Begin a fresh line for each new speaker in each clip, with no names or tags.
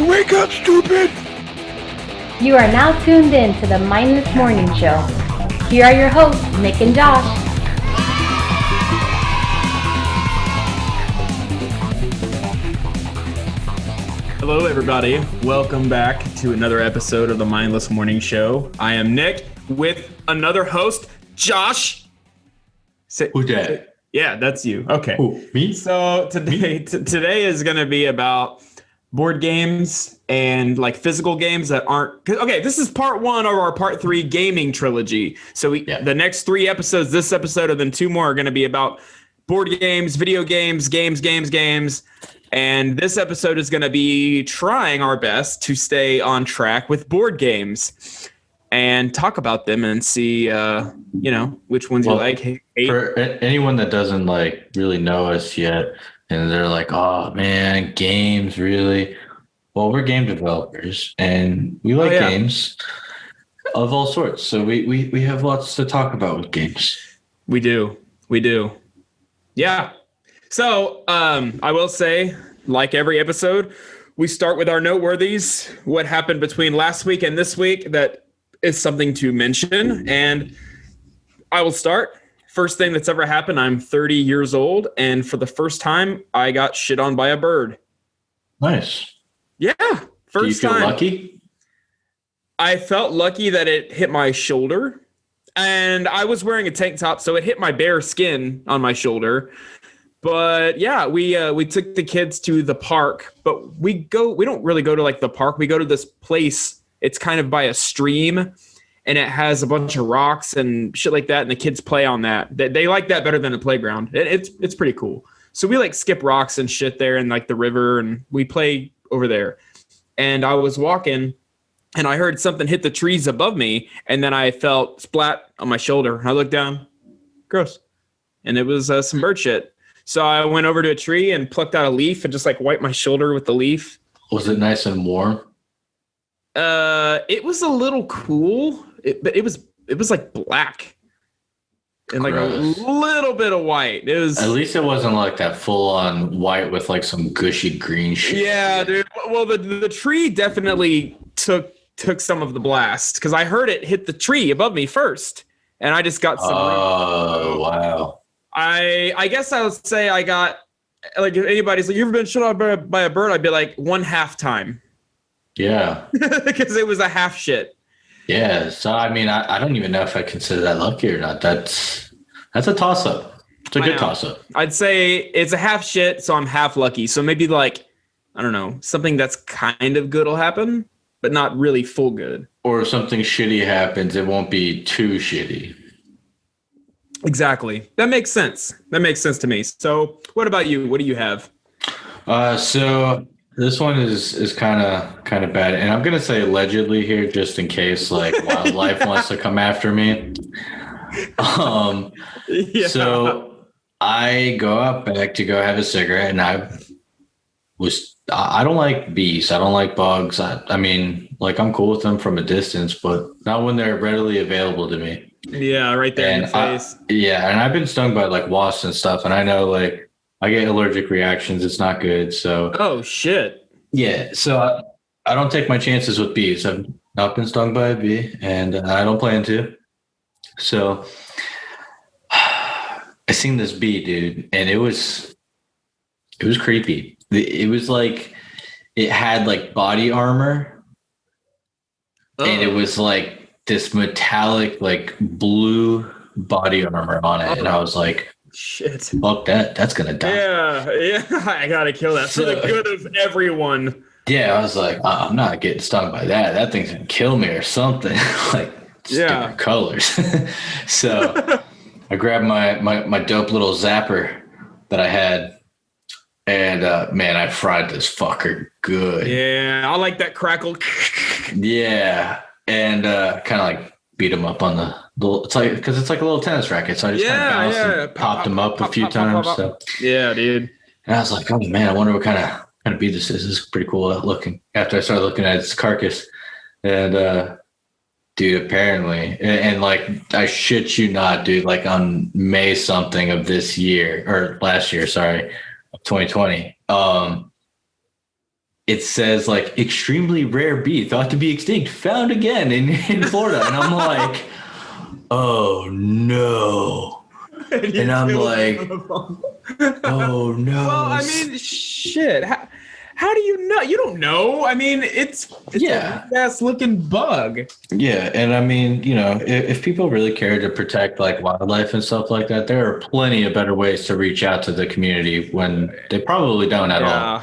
Wake up, stupid!
You are now tuned in to the Mindless Morning Show. Here are your hosts, Nick and Josh.
Hello, everybody. Welcome back to another episode of the Mindless Morning Show. I am Nick with another host, Josh.
Who's that?
Yeah, that's you. Okay.
Who, me?
So today is going to be about board games and like physical games that aren't. Okay, this is part one of our part three gaming trilogy. So the next three episodes, this episode and then two more, are going to be about board games, video games, games. And this episode is going to be trying our best to stay on track with board games and talk about them and see, which ones you like. Hate.
For anyone that doesn't really know us yet, and they're like, "Oh man, games really?" Well, we're game developers, and we like games of all sorts. So we have lots to talk about with games.
We do. Yeah. So I will say, like every episode, we start with our noteworthies. What happened between last week and this week that is something to mention. And I will start. First thing that's ever happened, I'm 30 years old, and for the first time, I got shit on by a bird.
Nice.
Yeah, first time.
Do you feel lucky?
I felt lucky that it hit my shoulder, and I was wearing a tank top, so it hit my bare skin on my shoulder. But yeah, we took the kids to the park, but we don't really go to like the park. We go to this place. It's kind of by a stream, and it has a bunch of rocks and shit like that, and the kids play on that. They like that better than a playground. It's pretty cool. So we like skip rocks and shit there and like the river, and we play over there. And I was walking, and I heard something hit the trees above me, and then I felt splat on my shoulder. I looked down, gross, and it was some bird shit. So I went over to a tree and plucked out a leaf and just like wiped my shoulder with the leaf.
Was it nice and warm?
It was a little cool, but it was like black and like
Gross.
a little bit of white. It was,
At least it wasn't like that full on white with like some gushy green shit.
Yeah, dude. Well, the tree definitely took some of the blast because I heard it hit the tree above me first, and I just got some.
Oh, wow.
I guess I would say I got, like, if anybody's like, "You ever been shot on by a bird?" I'd be like, 1/2 time.
Yeah.
Because it was a half shit.
Yeah. So, I mean, I don't even know if I consider that lucky or not. That's a toss-up. It's a good toss-up.
I'd say it's a half shit, so I'm half lucky. So maybe like, I don't know, something that's kind of good will happen, but not really full good.
Or if something shitty happens, it won't be too shitty.
Exactly. That makes sense. That makes sense to me. So what about you? What do you have?
So this one is kind of bad, and I'm gonna say allegedly here, just in case like wildlife wants to come after me. So I go out back to go have a cigarette, and I don't like bees. I don't like bugs. I mean, like I'm cool with them from a distance, but not when they're readily available to me.
Yeah, right there in the face.
And I've been stung by like wasps and stuff, and I know like I get allergic reactions. It's not good. So
oh shit.
Yeah, so I don't take my chances with bees. I've not been stung by a bee, and I don't plan to. So I seen this bee, dude, and it was creepy. It was like it had like body armor, and it was like this metallic like blue body armor on it, and I was like,
shit,
fuck that, that's gonna die.
Yeah, I gotta kill that for the good of everyone.
Yeah, I was like, I'm not getting stung by that. That thing's gonna kill me or something. Like different colors. So I grabbed my dope little zapper that I had, and man, I fried this fucker good.
Yeah, I like that crackle.
Yeah, and kind of like beat him up on the little. It's like because it's like a little tennis racket, so I just kind of bounced and popped him up a few times. So
yeah, dude.
And I was like, oh man, I wonder what kind of bee this is. This is pretty cool looking. After I started looking at its carcass, and dude, apparently, and like I shit you not, dude, like on May something of this year or last year, sorry, 2020. it says like extremely rare bee thought to be extinct, found again in Florida. And I'm like, oh no. And I'm like, oh no.
Well, I mean, shit. How do you know? You don't know. I mean, it's a ass looking bug.
Yeah, and I mean, you know, if people really care to protect like wildlife and stuff like that, there are plenty of better ways to reach out to the community when they probably don't at all.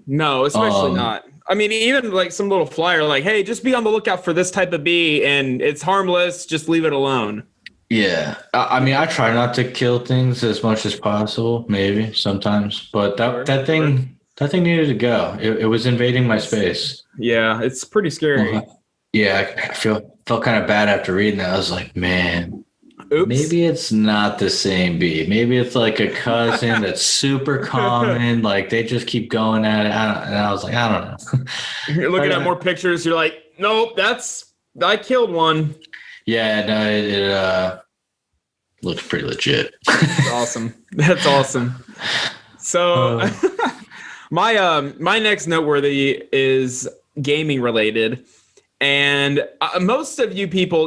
No, especially not. I mean, even like some little flyer like, hey, just be on the lookout for this type of bee and it's harmless. Just leave it alone.
Yeah. I mean, I try not to kill things as much as possible, maybe sometimes, but that thing needed to go. It was invading my space.
Yeah, it's pretty scary.
I felt kind of bad after reading that. I was like, man,
oops.
Maybe it's not the same bee. Maybe it's like a cousin that's super common. Like they just keep going at it. And I was like, I don't know.
You're looking at more pictures. You're like, nope, I killed one.
Yeah, no, it looks pretty legit.
That's awesome. That's awesome. So my next noteworthy is gaming related. And most of you people,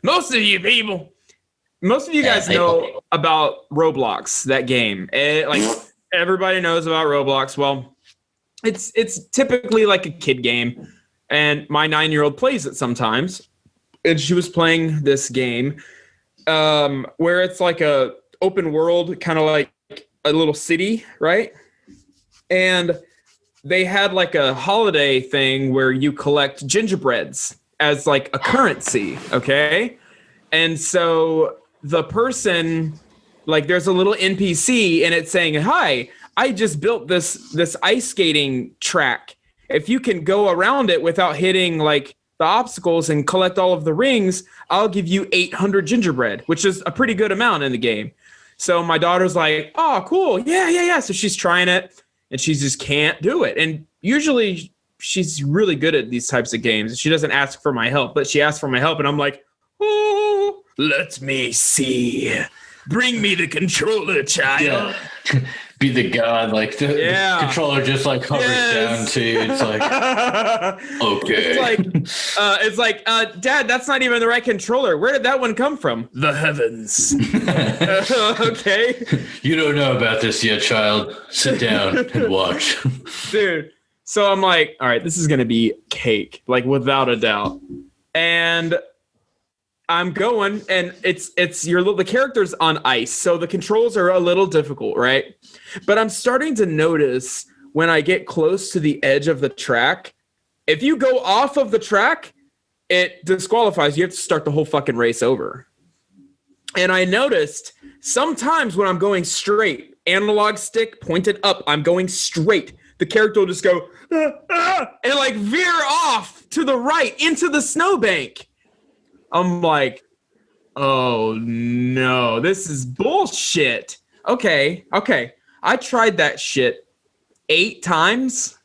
most of you guys know about Roblox, that game. Like everybody knows about Roblox. Well, it's typically like a kid game, and my 9-year-old plays it sometimes. And she was playing this game where it's like a open world, kind of like a little city, right? And they had like a holiday thing where you collect gingerbreads as like a currency, okay? And so the person, like there's a little NPC and it's saying, hi, I just built this ice skating track. If you can go around it without hitting like the obstacles and collect all of the rings, I'll give you 800 gingerbread, which is a pretty good amount in the game. So my daughter's like, oh, cool. Yeah. So she's trying it. And she just can't do it. And usually she's really good at these types of games. She doesn't ask for my help, but she asks for my help. And I'm like, oh, let me see. Bring me the controller, child.
Yeah. Be the god. Like the controller just like hovers down to you. It's like, okay. It's like,
Dad, that's not even the right controller. Where did that one come from? The heavens. Okay.
You don't know about this yet, child. Sit down and watch.
Dude. So I'm like, all right, this is going to be cake, like without a doubt. And I'm going, and it's the character's on ice, so the controls are a little difficult, right? But I'm starting to notice when I get close to the edge of the track, if you go off of the track, it disqualifies. You have to start the whole fucking race over. And I noticed sometimes when I'm going straight, analog stick pointed up, I'm going straight. The character will just go, and like veer off to the right into the snowbank. I'm like, oh no, this is bullshit. Okay. I tried that shit 8 times.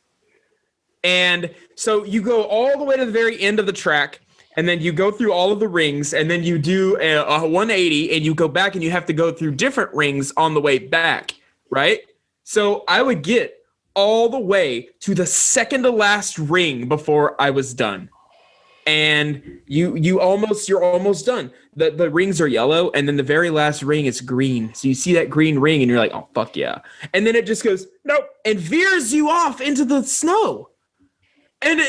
And so you go all the way to the very end of the track, and then you go through all of the rings, and then you do a 180, and you go back, and you have to go through different rings on the way back, right? So I would get all the way to the second to last ring before I was done. And you're almost done. The rings are yellow, and then the very last ring is green. So you see that green ring, and you're like, oh fuck yeah! And then it just goes nope, and veers you off into the snow. And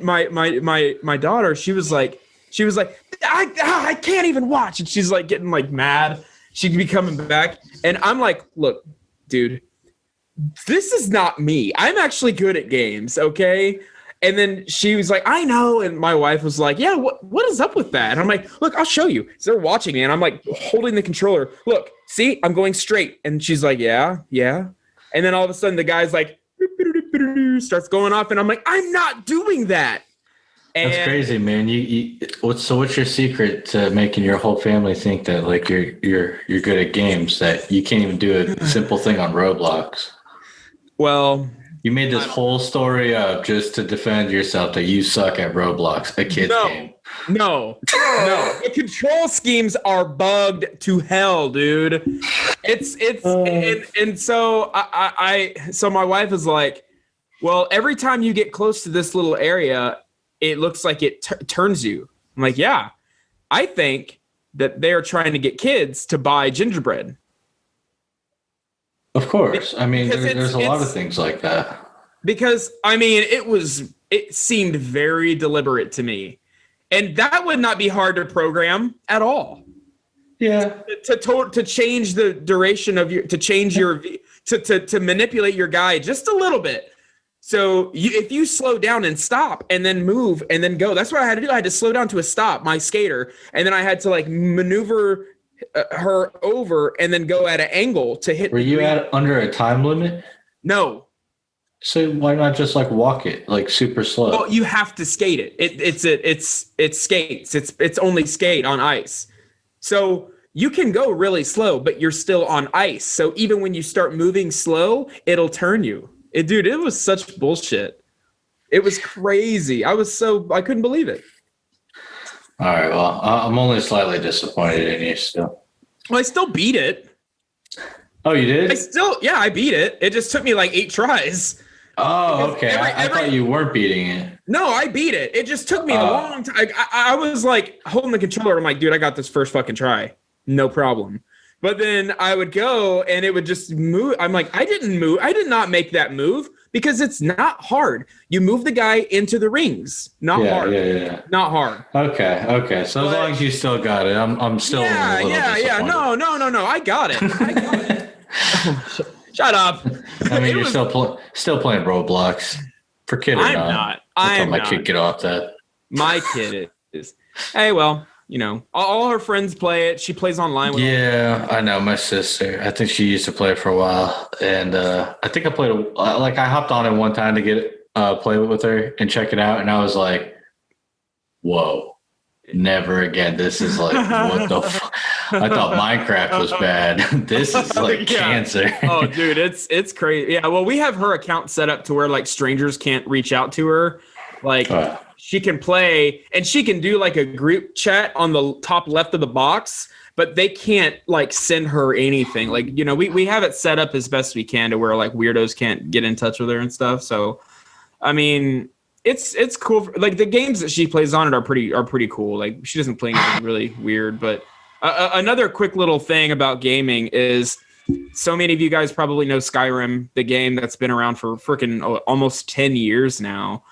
my daughter, she was like, I can't even watch, and she's like getting like mad. She'd be coming back, and I'm like, look, dude, this is not me. I'm actually good at games, okay? And then she was like, I know. And my wife was like, yeah, what is up with that? And I'm like, look, I'll show you. So they're watching me, and I'm like holding the controller. Look, see, I'm going straight. And she's like, yeah. And then all of a sudden the guy's like, starts going off, and I'm like, I'm not doing that. And
that's crazy, man. What's your secret to making your whole family think that like you're good at games, that you can't even do a simple thing on Roblox?
Well,
You made this whole story up just to defend yourself that you suck at Roblox, a kid's game.
No. The control schemes are bugged to hell, dude. And so so my wife is like, well, every time you get close to this little area, it looks like it turns you. I'm like, yeah, I think that they're trying to get kids to buy gingerbread.
Of course. I mean, there's a lot of things like that.
Because, I mean, it seemed very deliberate to me. And that would not be hard to program at all.
Yeah.
To change the duration of to manipulate your guy just a little bit. So if you slow down and stop and then move and then go, that's what I had to do. I had to slow down to a stop, my skater, and then I had to like maneuver her over and then go at an angle to hit.
Were you under a time limit?
No.
So why not just like walk it like super slow?
Well, you have to skate it. It's skates. It's only skate on ice. So you can go really slow, but you're still on ice. So even when you start moving slow, it'll turn you. Dude, it was such bullshit. It was crazy. I couldn't believe it.
All right. Well, I'm only slightly disappointed in you still.
Well, I still beat it.
Oh, you did?
I beat it. It just took me like 8 tries.
Oh, okay. I thought you weren't beating it.
No, I beat it. It just took me a long time. I was like holding the controller. I'm like, dude, I got this first fucking try. No problem. But then I would go and it would just move. I'm like, I didn't move. I did not make that move because it's not hard. You move the guy into the rings. Not hard. Yeah. Not hard.
Okay. So as long as you still got it, I'm still a little disappointed.
No. I got it. Shut up.
I mean, you're still playing Roblox. For kid or
I'm
not.
not.
I told my kid get off that.
My kid is. Hey, well, you know, all her friends play it. She plays online with
them. I know. My sister, I think she used to play it for a while. And I think I played, I hopped on it one time to get play with her and check it out. And I was like, whoa, never again. This is like, what the fuck? I thought Minecraft was bad. This is like cancer.
Oh, dude, it's crazy. Yeah, well, we have her account set up to where like strangers can't reach out to her. Like she can play and she can do like a group chat on the top left of the box, but they can't like send her anything. Like, you know, we have it set up as best we can to where like weirdos can't get in touch with her and stuff. So, I mean, it's cool. Like the games that she plays on it are pretty cool. Like she doesn't play anything really weird, but another quick little thing about gaming is so many of you guys probably know Skyrim, the game that's been around for freaking almost 10 years now.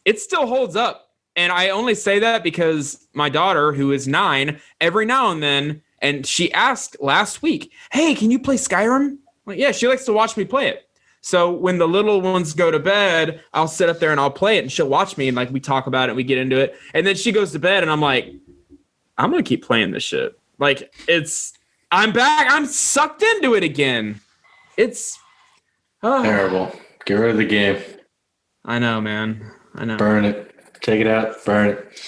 It still holds up. And I only say that because my daughter, who is 9, every now and then, and she asked last week, hey, can you play Skyrim? I'm like, yeah, she likes to watch me play it. So when the little ones go to bed, I'll sit up there and I'll play it and she'll watch me and like we talk about it and we get into it. And then she goes to bed and I'm like, I'm going to keep playing this shit. Like I'm back. I'm sucked into it again. It's
terrible. Get rid of the game.
I know, man. I know.
Burn it. Take it out. Burn it.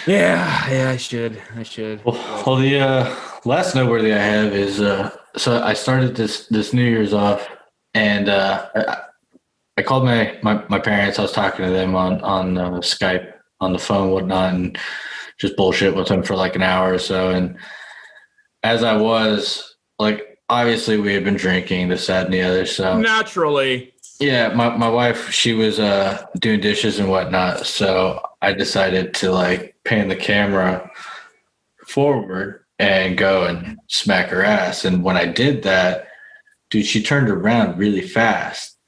Yeah, I should.
Well, the last noteworthy I have is so I started this New Year's off, and I called my parents. I was talking to them on Skype, on the phone, whatnot, and just bullshit with them for like an hour or so. And as I was like, obviously we had been drinking this, that, and the other. So
naturally.
Yeah, my wife, she was doing dishes and whatnot, so I decided to like pan the camera forward and go and smack her ass. And when I did that, dude, she turned around really fast,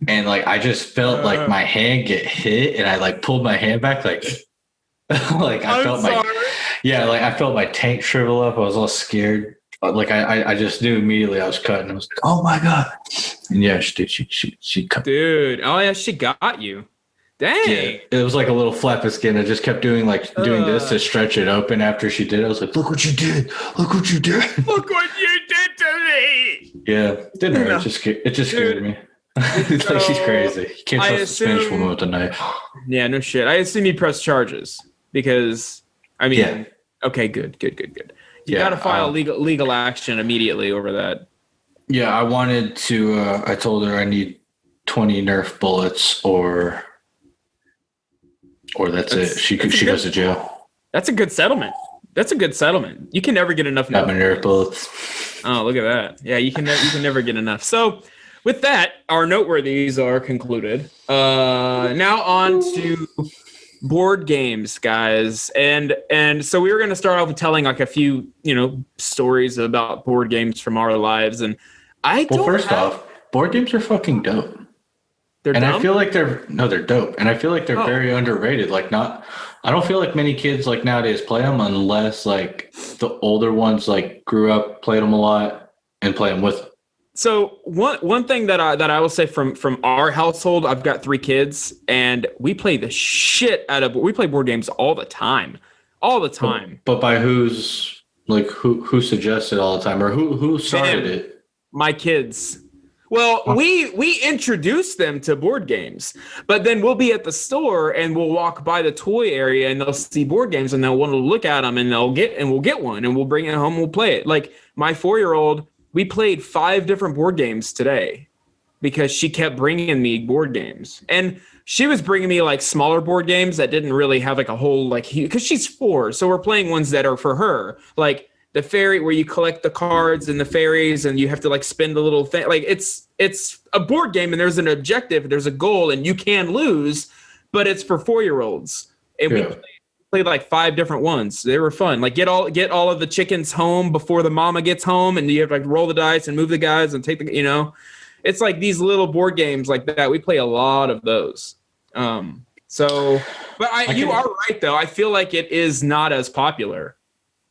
and like I just felt like my hand get hit, and I like pulled my hand back, like like I felt my tank shrivel up. I was all scared. Like I just knew immediately I was cutting. I was like, oh my God. And yeah, she cut.
Dude. Oh yeah, she got you. Dang.
Yeah, it was like a little flap of skin. I just kept doing this to stretch it open after she did it. I was like, look what you did. Look what you did.
Look what you did to me.
Yeah. It didn't hurt. It just scared me. It's like she's crazy. You can't trust a Spanish woman with a knife.
Yeah, no shit. I assume you press charges because I mean okay, good. You got to file legal action immediately over that.
Yeah, I wanted to. I told her I need 20 Nerf bullets, or that's it. She goes to jail.
That's a good settlement. That's a good settlement. You can never get enough
Got my Nerf bullets.
Oh, look at that. Yeah, you can never get enough. So with that, our noteworthies are concluded. Now on to board games, guys. And so we were going to start off with telling like a few, stories about board games from our lives. And
first off, board games are fucking dope.
They're dumb?
I feel like they're dope. And I feel like they're very underrated. I don't feel like many kids like nowadays play them unless like the older ones like grew up, played them a lot, and play them with them.
So one thing that I will say from our household, I've got 3 kids, and we play the shit out of. We play board games all the time.
But by who suggested all the time, or who started it?
My kids. Well, we introduce them to board games, but then we'll be at the store and we'll walk by the toy area and they'll see board games and they'll want to look at them and we'll get one and we'll bring it home and we'll play it. Like my 4-year-old, we played 5 different board games today because she kept bringing me board games, and she was bringing me like smaller board games that didn't really have like a whole because she's 4, so we're playing ones that are for her, like the fairy where you collect the cards and the fairies and you have to like spin the little thing. Like it's a board game and there's an objective, there's a goal, and you can lose, but it's for 4-year-olds. And we played like 5 different ones. They were fun. Like get all of the chickens home before the mama gets home, and you have to like roll the dice and move the guys and take the, it's like these little board games like that. We play a lot of those. You are right though. I feel like it is not as popular.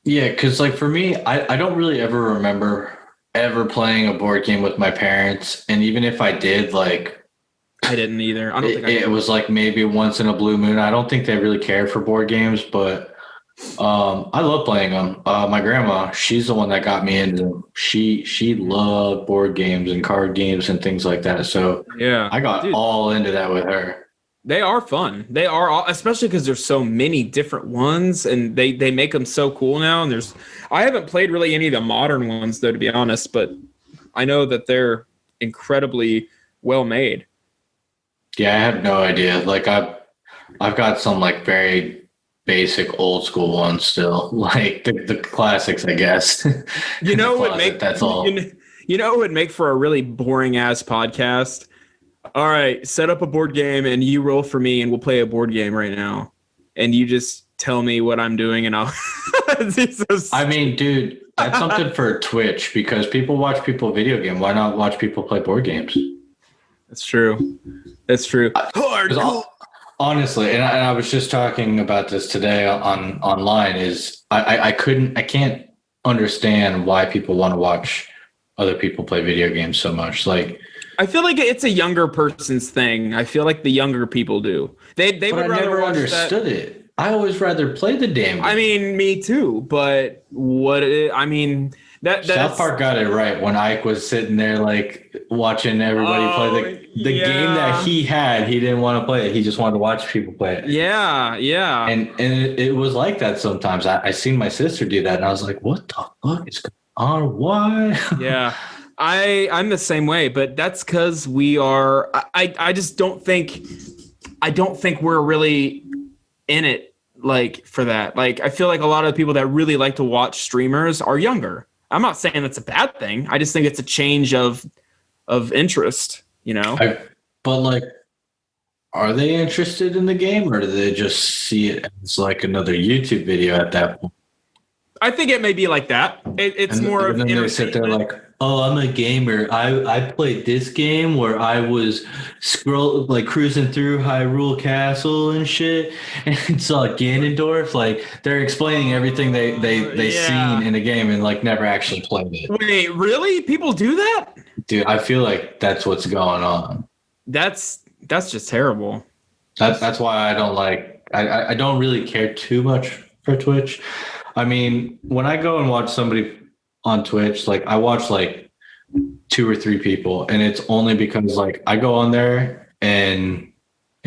Yeah, because like for me, I don't really ever remember ever playing a board game with my parents, and even if I did, like
I didn't either. I don't think
it was like maybe once in a blue moon. I don't think they really cared for board games, but I love playing them. My grandma, she's the one that got me into them. She loved board games and card games and things like that. So yeah, I got all into that with her.
They are fun. They are, especially because there's so many different ones, and they make them so cool now. And I haven't played really any of the modern ones though, to be honest, but I know that they're incredibly well made.
Yeah, I have no idea. Like I've got some like very basic old school ones still, like the classics, I guess.
You know what make that's all. You know what would make for a really boring ass podcast? All right, set up a board game and you roll for me and we'll play a board game right now. And you just tell me what I'm doing and I'll
I mean, dude, that's something for Twitch because people watch people video game. Why not watch people play board games?
That's true. That's true.
Honestly, and I was just talking about this today online, is I can't understand why people want to watch other people play video games so much. Like,
I feel like it's a younger person's thing. I feel like the younger people do. They would rather
never understood it. I always rather play the damn game.
I mean, me too. But
South Park got it right when Ike was sitting there like watching everybody play the game that he had. He didn't want to play it. He just wanted to watch people play it.
Yeah. And
it was like that sometimes. I seen my sister do that, and I was like, "What the fuck is going on? Why?"
Yeah. I'm the same way, but that's because we are. I just don't think we're really in it like for that. Like I feel like a lot of the people that really like to watch streamers are younger. I'm not saying that's a bad thing. I just think it's a change of interest.
But like, are they interested in the game, or do they just see it as like another YouTube video at that point?
I think it may be like that. It's more of
entertainment. They sit there like, "Oh, I'm a gamer. I played this game where I was cruising through Hyrule Castle and shit, and saw Ganondorf." Like they're explaining everything they seen in the game and like never actually played it.
Wait, really? People do that?
Dude, I feel like that's what's going on.
That's just terrible.
That's why I don't like. I don't really care too much for Twitch. I mean, when I go and watch somebody on Twitch, like I watch like 2 or 3 people, and it's only because like I go on there and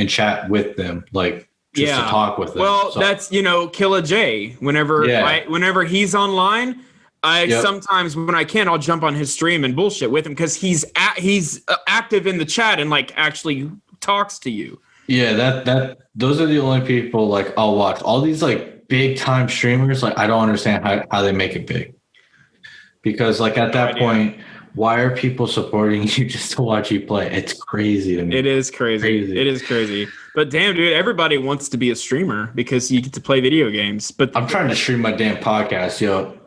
chat with them, like just to talk with them.
Well, so. That's Killa J. Whenever he's online, Sometimes when I can, I'll jump on his stream and bullshit with him because he's active in the chat and like actually talks to you.
Yeah, those are the only people like I'll watch. All these like big time streamers, like I don't understand how they make it big. Because like at that point, why are people supporting you just to watch you play? It's crazy to me.
It is crazy. It is crazy. But damn, dude, everybody wants to be a streamer because you get to play video games. But
I'm trying to stream my damn podcast, yo.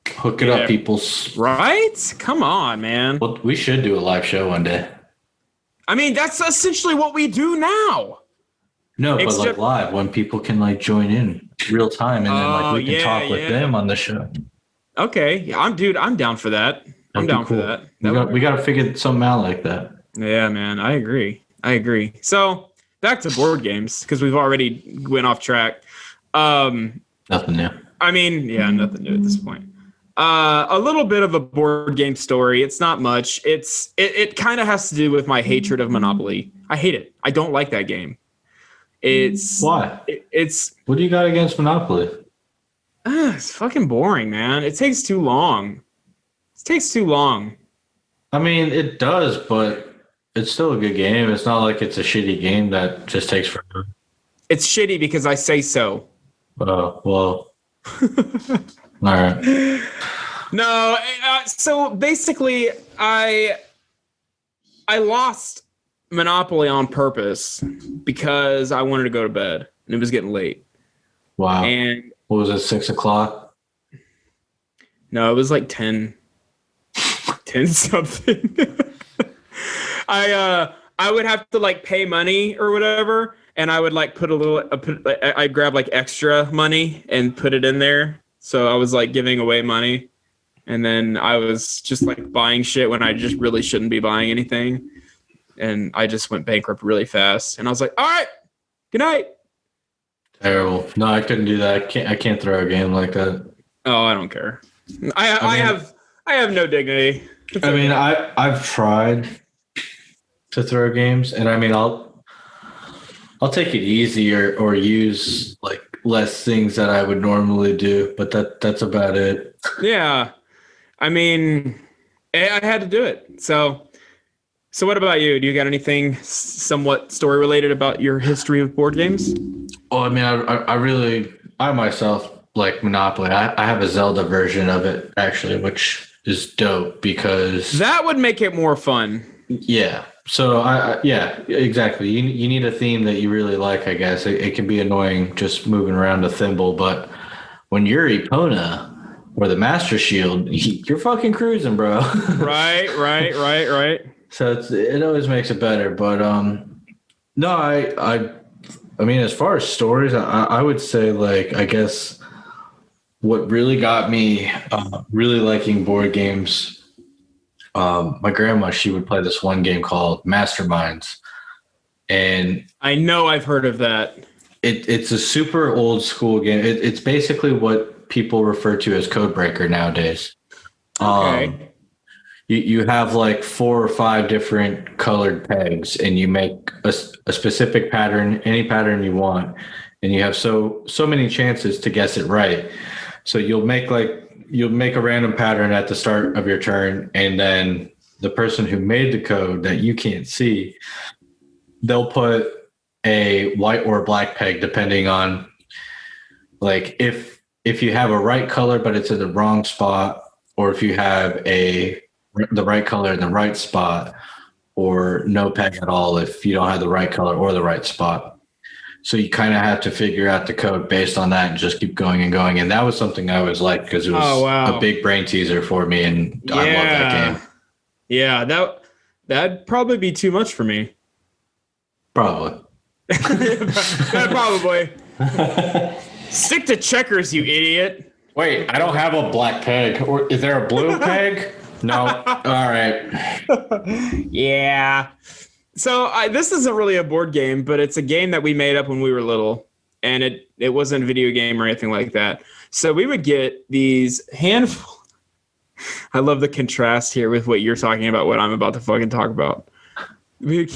Hook it up, people.
Right? Come on, man.
Well, we should do a live show one day.
I mean, that's essentially what we do now.
No, but like live when people can like join in real time and then like we can talk with them on the show.
Okay, I'm down for that. I'm down for that.
We got to figure something out like that.
Yeah, man, I agree. So back to board games because we've already went off track.
Nothing new.
I mean, yeah, nothing new at this point. A little bit of a board game story. It's not much. It kind of has to do with my hatred of Monopoly. I hate it. I don't like that game.
Why? What do you got against Monopoly?
It's fucking boring, man. It takes too long.
I mean, it does, but it's still a good game. It's not like it's a shitty game that just takes forever.
It's shitty because I say so.
Oh, well. All right.
No, so basically, I lost Monopoly on purpose because I wanted to go to bed and it was getting late.
Wow.
And
what was it, 6 o'clock?
No, it was like 10 something. I would have to like pay money or whatever, and I would like I'd grab like extra money and put it in there. So I was like giving away money, and then I was just like buying shit when I just really shouldn't be buying anything. And I just went bankrupt really fast. And I was like, all right, good night.
Terrible. No, I couldn't do that. I can't throw a game like that.
Oh, I don't care. I have no dignity.
I mean, I've tried to throw games, and I mean, I'll take it easy or use like less things that I would normally do, but that's about it.
Yeah. I mean, I had to do it. So what about you? Do you got anything somewhat story related about your history of board games?
Well, I mean, I myself like Monopoly. I have a Zelda version of it actually, which is dope because
that would make it more fun.
Yeah. So yeah, exactly. You need a theme that you really like, I guess. It can be annoying just moving around a thimble, but when you're Epona or the Master Shield, you're fucking cruising, bro. Right. So it always makes it better, but no, I mean, as far as stories, I would say like I guess what really got me really liking board games. My grandma, she would play this one game called Masterminds, and
I know I've heard of that.
It's a super old school game. It's basically what people refer to as Codebreaker nowadays.
Okay.
You have like 4 or 5 different colored pegs, and you make a specific pattern, any pattern you want, and you have so many chances to guess it right. So you'll make a random pattern at the start of your turn, and then the person who made the code that you can't see, they'll put a white or black peg depending on like if you have a right color but it's in the wrong spot, or if you have the right color in the right spot, or no peg at all if you don't have the right color or the right spot. So you kind of have to figure out the code based on that and just keep going and going. And that was something I always liked because it was a big brain teaser for me, and I love that game.
Yeah, that'd probably be too much for me.
Probably.
Probably. Stick to checkers, you idiot.
Wait, I don't have a black peg. Or is there a blue peg? No. All right.
Yeah. So this isn't really a board game, but it's a game that we made up when we were little, and it wasn't a video game or anything like that. So we would get these handful. I love the contrast here with what you're talking about, what I'm about to fucking talk about. We would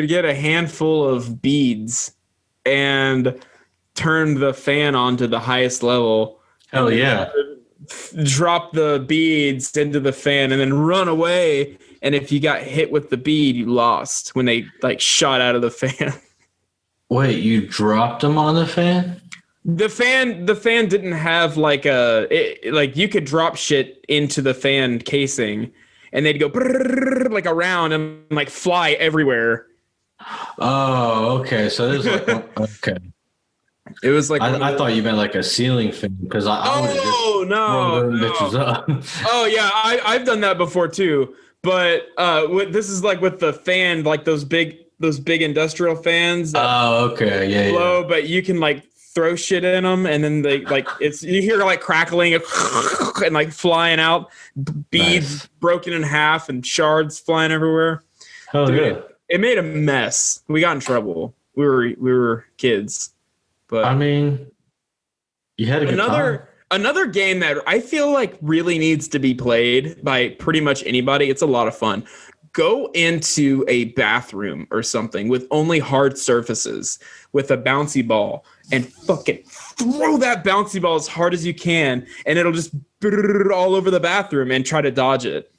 get a handful of beads and turn the fan on to the highest level.
Hell yeah.
drop the beads into the fan and then run away. And if you got hit with the bead, you lost when they like shot out of the fan.
Wait, you dropped them on the fan?
The fan didn't have like like you could drop shit into the fan casing and they'd go like around and like fly everywhere.
Oh, okay. So there's like okay.
It was like
I thought you meant like a ceiling fan because I would have just thrown those bitches up.
Oh yeah, I've done that before too. But this is like with the fan, like those big industrial fans.
Oh, okay, yeah,
blow,
yeah.
But you can like throw shit in them, and then they like you hear like crackling and like flying out, beads broken in half and shards flying everywhere.
Oh,
dude,
good.
It made a mess. We got in trouble. We were kids, but
I mean, you had a good time.
Another game that I feel like really needs to be played by pretty much anybody. It's a lot of fun. Go into a bathroom or something with only hard surfaces with a bouncy ball and fucking throw that bouncy ball as hard as you can, and it'll just all over the bathroom and try to dodge it.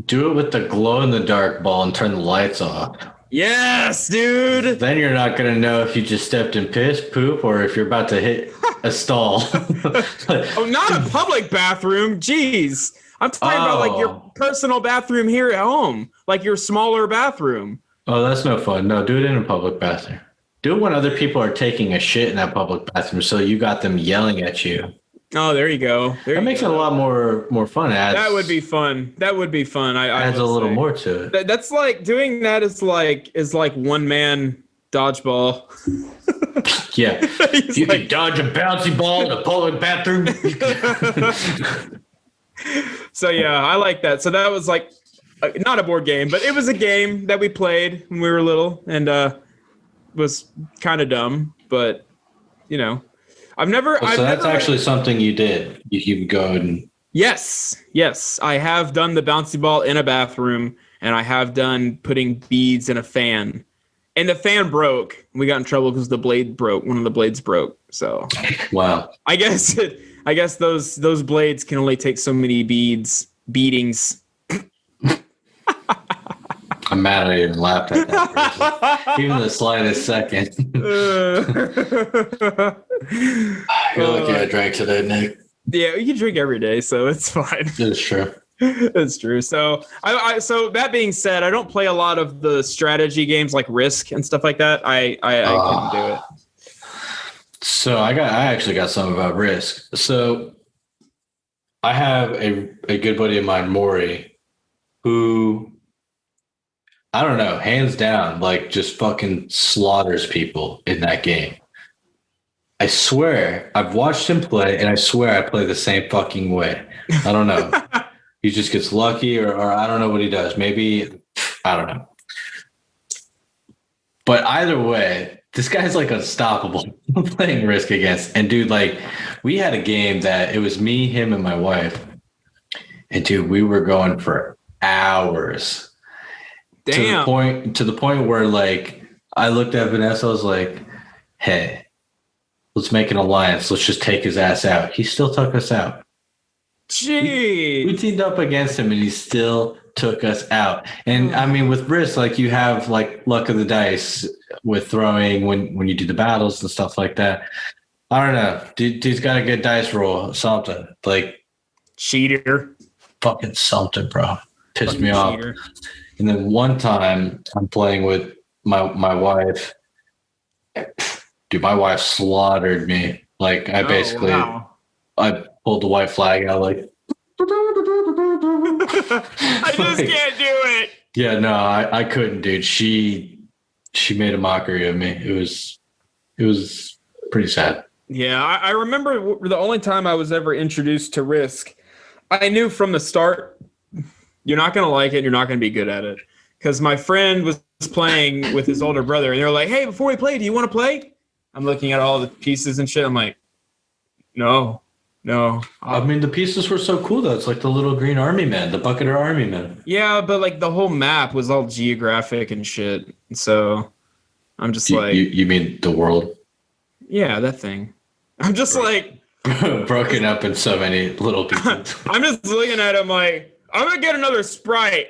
Do it with the glow in the dark ball and turn the lights off.
Yes, dude.
Then you're not going to know if you just stepped in piss, poop, or if you're about to hit a stall.
Oh, not a public bathroom. Jeez. I'm talking about like your personal bathroom here at home, like your smaller bathroom.
Oh, that's no fun. No, do it in a public bathroom. Do it when other people are taking a shit in that public bathroom, so you got them yelling at you.
Oh, there you go.
That makes it a lot more fun.
That would be fun.
Adds a little more to it.
That's like doing that is like one man dodgeball.
Yeah, you can dodge a bouncy ball in a public bathroom.
So yeah, I like that. So that was like not a board game, but it was a game that we played when we were little, and was kind of dumb, but you know. That's
actually something you did. You would go and
yes, I have done the bouncy ball in a bathroom, and I have done putting beads in a fan, and the fan broke. We got in trouble because the blade broke. One of the blades broke. So
wow.
I guess those blades can only take so many beatings.
I'm mad I even laughed at that. Even the slightest second. I feel like I drank today, Nick.
Yeah, you can drink every day, so it's fine.
It's true.
It's true. So so that being said, I don't play a lot of the strategy games like Risk and stuff like that. I couldn't do it.
So I actually got something about Risk. So I have a good buddy of mine, Maury, who I don't know, hands down, like just fucking slaughters people in that game. I swear, I've watched him play, and I swear I play the same fucking way. I don't know. He just gets lucky, or I don't know what he does. Maybe, I don't know. But either way, this guy's like unstoppable playing Risk against. And dude, like, we had a game that it was me, him, and my wife. And dude, we were going for hours.
Damn.
To the point where like I looked at Vanessa, I was like, hey, let's make an alliance. Let's just take his ass out. He still took us out.
Gee.
We teamed up against him and he still took us out. And I mean, with Risk, like you have like luck of the dice with throwing when you do the battles and stuff like that. I don't know. Dude's got a good dice roll, something. Like
cheater.
Fucking something, bro. Pissed me off. And then one time I'm playing with my wife. Dude, my wife slaughtered me. Like I basically I pulled the white flag out like
I just can't do it.
Yeah, no, I couldn't, dude. She made a mockery of me. It was pretty sad.
Yeah, I remember the only time I was ever introduced to Risk, I knew from the start you're not going to like it. You're not going to be good at it. Because my friend was playing with his older brother, and they were like, hey, before we play, do you want to play? I'm looking at all the pieces and shit. I'm like, no.
I mean, the pieces were so cool, though. It's like the little green army man, the bucketer army man.
Yeah, but like the whole map was all geographic and shit. So I'm just
You mean the world?
Yeah, that thing. I'm just like,
broken up in so many little pieces.
I'm just looking at him like, I'm gonna get another Sprite,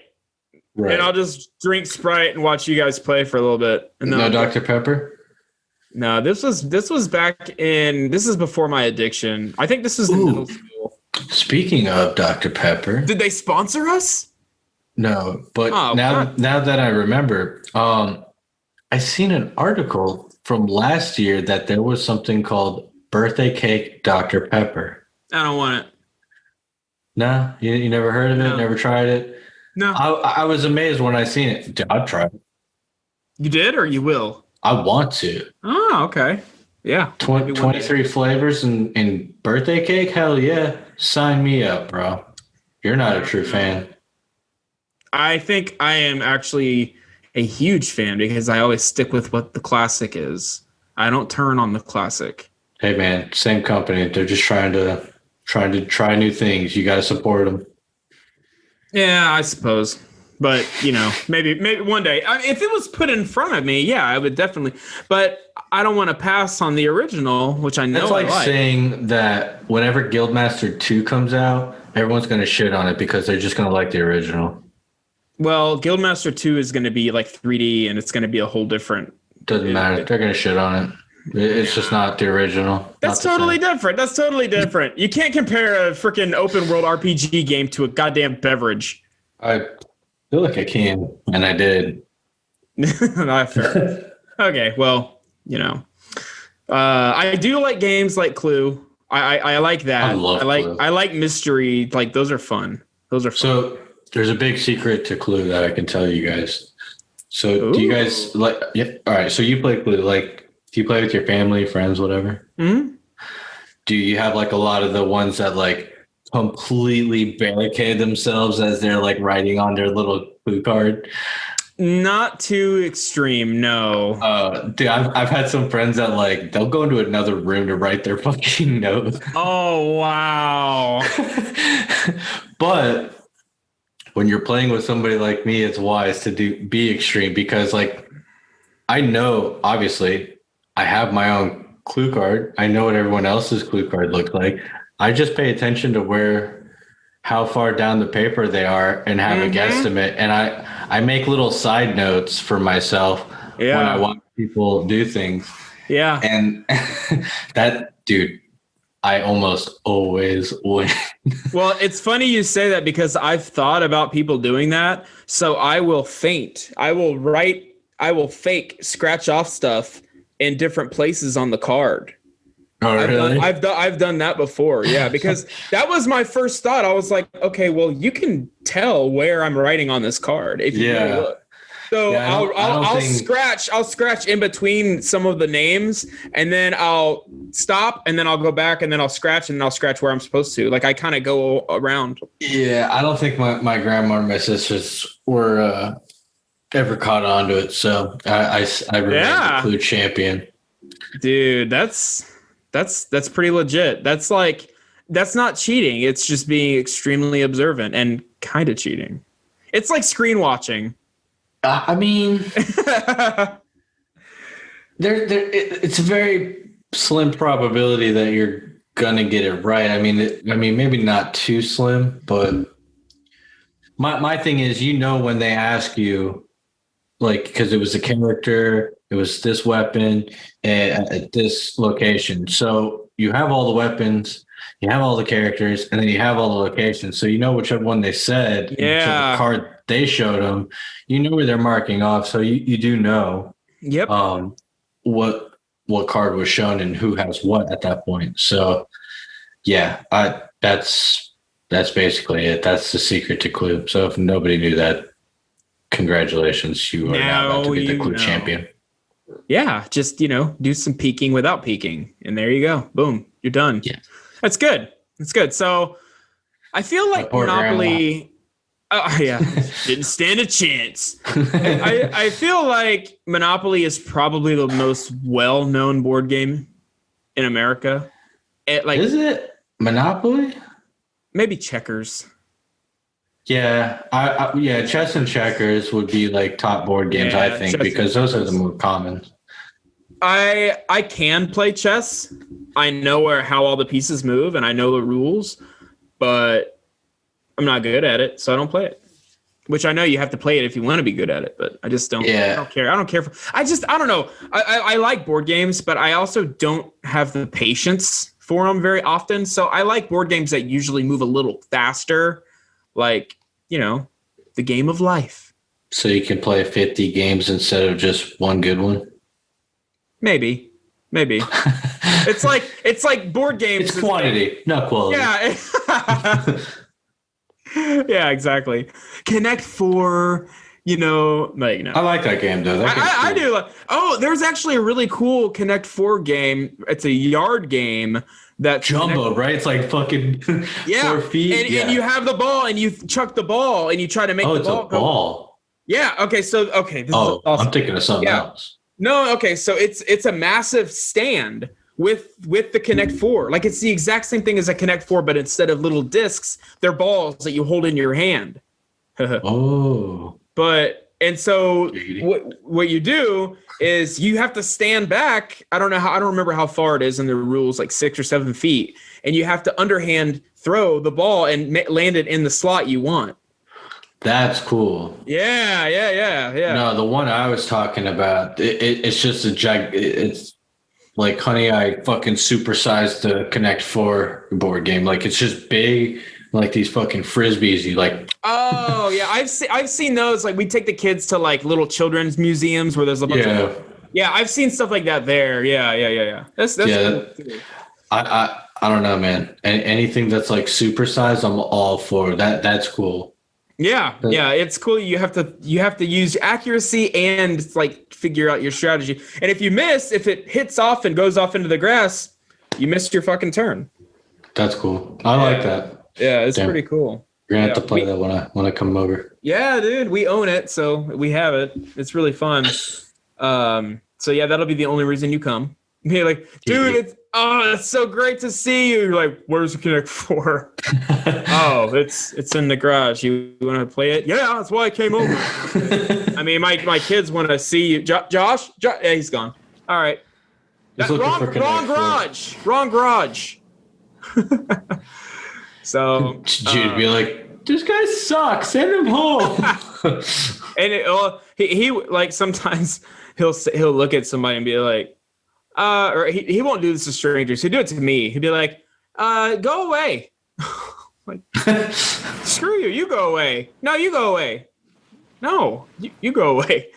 Right.
and I'll just drink Sprite and watch you guys play for a little bit. And
No Dr. Pepper?
No, this was back in. This is before my addiction. I think this was in middle school.
Speaking of Dr. Pepper,
Did they sponsor us?
no, but now that I remember, I seen an article from last year that there was something called birthday cake Dr. Pepper.
I don't want it.
No, you never heard of it, never tried it.
No,
I was amazed when I seen it. Dude, I'd try it.
you did or you will.
I want to.
Oh, okay. Yeah.
23 flavors and birthday cake? Hell yeah. Sign me up, bro. You're not a true fan.
I think I am actually a huge fan because I always stick with what the classic is. I don't turn on the classic.
Hey man, same company. They're just trying to try new things. You got to support them.
Yeah, I suppose. But, maybe one day. If it was put in front of me, yeah, I would definitely. But I don't want to pass on the original, which I know
It's like
I like.
saying that whenever Guildmaster 2 comes out, everyone's going to shit on it because they're just going to like the original.
Well, Guildmaster 2 is going to be like 3D, and it's going to be a whole different.
Doesn't matter. They're going to shit on it. It's just not the original.
That's totally different. That's totally different. You can't compare a freaking open world RPG game to a goddamn beverage.
I feel like I can, and I did.
Not fair. Okay, well, I do like games like Clue. I like that.
I love Clue.
I like mystery. Like those are fun.
So there's a big secret to Clue that I can tell you guys. So do you guys like? Yeah. All right. So you play Clue. Like, do you play with your family, friends, whatever?
Mm-hmm.
Do you have like a lot of the ones that like completely barricade themselves as they're like writing on their little Clue card?
Not too extreme, no.
Dude, I've had some friends that like they'll go into another room to write their fucking notes.
Oh wow!
But when you're playing with somebody like me, it's wise to be extreme because like I know obviously I have my own Clue card. I know what everyone else's Clue card looks like. I just pay attention to how far down the paper they are and have a guesstimate. And I make little side notes for myself when I watch people do things.
Yeah.
And dude, I almost always win.
Well, it's funny you say that because I've thought about people doing that. So I will feint. I will fake scratch off stuff in different places on the card.
Oh, really?
I've done that before. Yeah, because that was my first thought. I was like, okay, well, you can tell where I'm writing on this card if you really look. So I'll scratch in between some of the names, and then I'll stop, and then I'll go back, and then I'll scratch, and then I'll scratch where I'm supposed to. Like I kind of go around.
Yeah, I don't think my grandma or my sisters were ever caught on to it, so I remain the Clue champion.
Dude, that's pretty legit. That's not cheating. It's just being extremely observant and kind of cheating. It's like screen watching.
I mean, it's a very slim probability that you're gonna get it right. I mean, maybe not too slim, but my thing is, when they ask you, like, because it was a character, it was this weapon at this location. So you have all the weapons, you have all the characters, and then you have all the locations. So whichever one they said, the card they showed them, where they're marking off. So you do know what card was shown and who has what at that point. So yeah, that's basically it. That's the secret to Clue. So if nobody knew that, congratulations, you are now about to be the Clue champion.
Yeah, just do some peeking without peeking, and there you go. Boom, you're done. Yeah, that's good. That's good. So I feel like Monopoly. Didn't stand a chance. I feel like Monopoly is probably the most well-known board game in America.
Is it Monopoly?
Maybe checkers.
Yeah, chess and checkers would be like top board games, I think, because those are the more common.
I can play chess. I know how all the pieces move and I know the rules, but I'm not good at it, so I don't play it. Which I know you have to play it if you want to be good at it, but I just don't.
Yeah.
I don't care. I don't care for. I don't know. I like board games, but I also don't have the patience for them very often. So I like board games that usually move a little faster, like the game of life.
So you can play 50 games instead of just one good one?
Maybe. It's like board games.
It's quantity, not quality.
Yeah. Yeah, exactly. Connect Four,
I like that game though.
I do like. Oh, there's actually a really cool Connect Four game. It's a yard game that
Jumbo, right? It's like fucking 4 feet.
And you have the ball and you chuck the ball and you try to make the ball.
It's a ball.
Yeah. Okay. So this is awesome.
I'm thinking of something else.
No. Okay. So it's a massive stand with the Connect Four. Like it's the exact same thing as a Connect Four, but instead of little discs, they're balls that you hold in your hand.
Oh.
And so what you do is you have to stand back. I don't remember how far it is in the rules, like 6 or 7 feet. And you have to underhand throw the ball and land it in the slot you want.
That's cool.
Yeah.
No, the one I was talking about, it's just it's like, honey, I fucking supersized the Connect 4 board game. Like it's just big, like these fucking frisbees. You like.
Oh yeah, I've seen those. Like we take the kids to like little children's museums where there's a bunch of. Yeah, I've seen stuff like that there. Yeah. That's cool too.
I don't know, man. Anything that's like supersized, I'm all for that. That's cool.
Yeah, it's cool. You have to use accuracy and like figure out your strategy. And if it hits off and goes off into the grass, you missed your fucking turn.
That's cool. I like that.
Yeah, it's pretty cool.
You're gonna have to play that when I come over. Yeah,
dude, we own it, so we have it. It's really fun. So yeah, that'll be the only reason you come. You're like, dude, it's so great to see you. You're like, where's the Connect 4? Oh, it's in the garage. You want to play it? Yeah, that's why I came over. I mean, my kids want to see you. Josh? Yeah, he's gone. All right. Wrong garage. So
Jude be like, this guy sucks. Send him home.
And he like sometimes he'll look at somebody and be like, or he won't do this to strangers. He'll do it to me. He'll be like, go away. Like, screw you. You go away. No, you go away. No, you go away.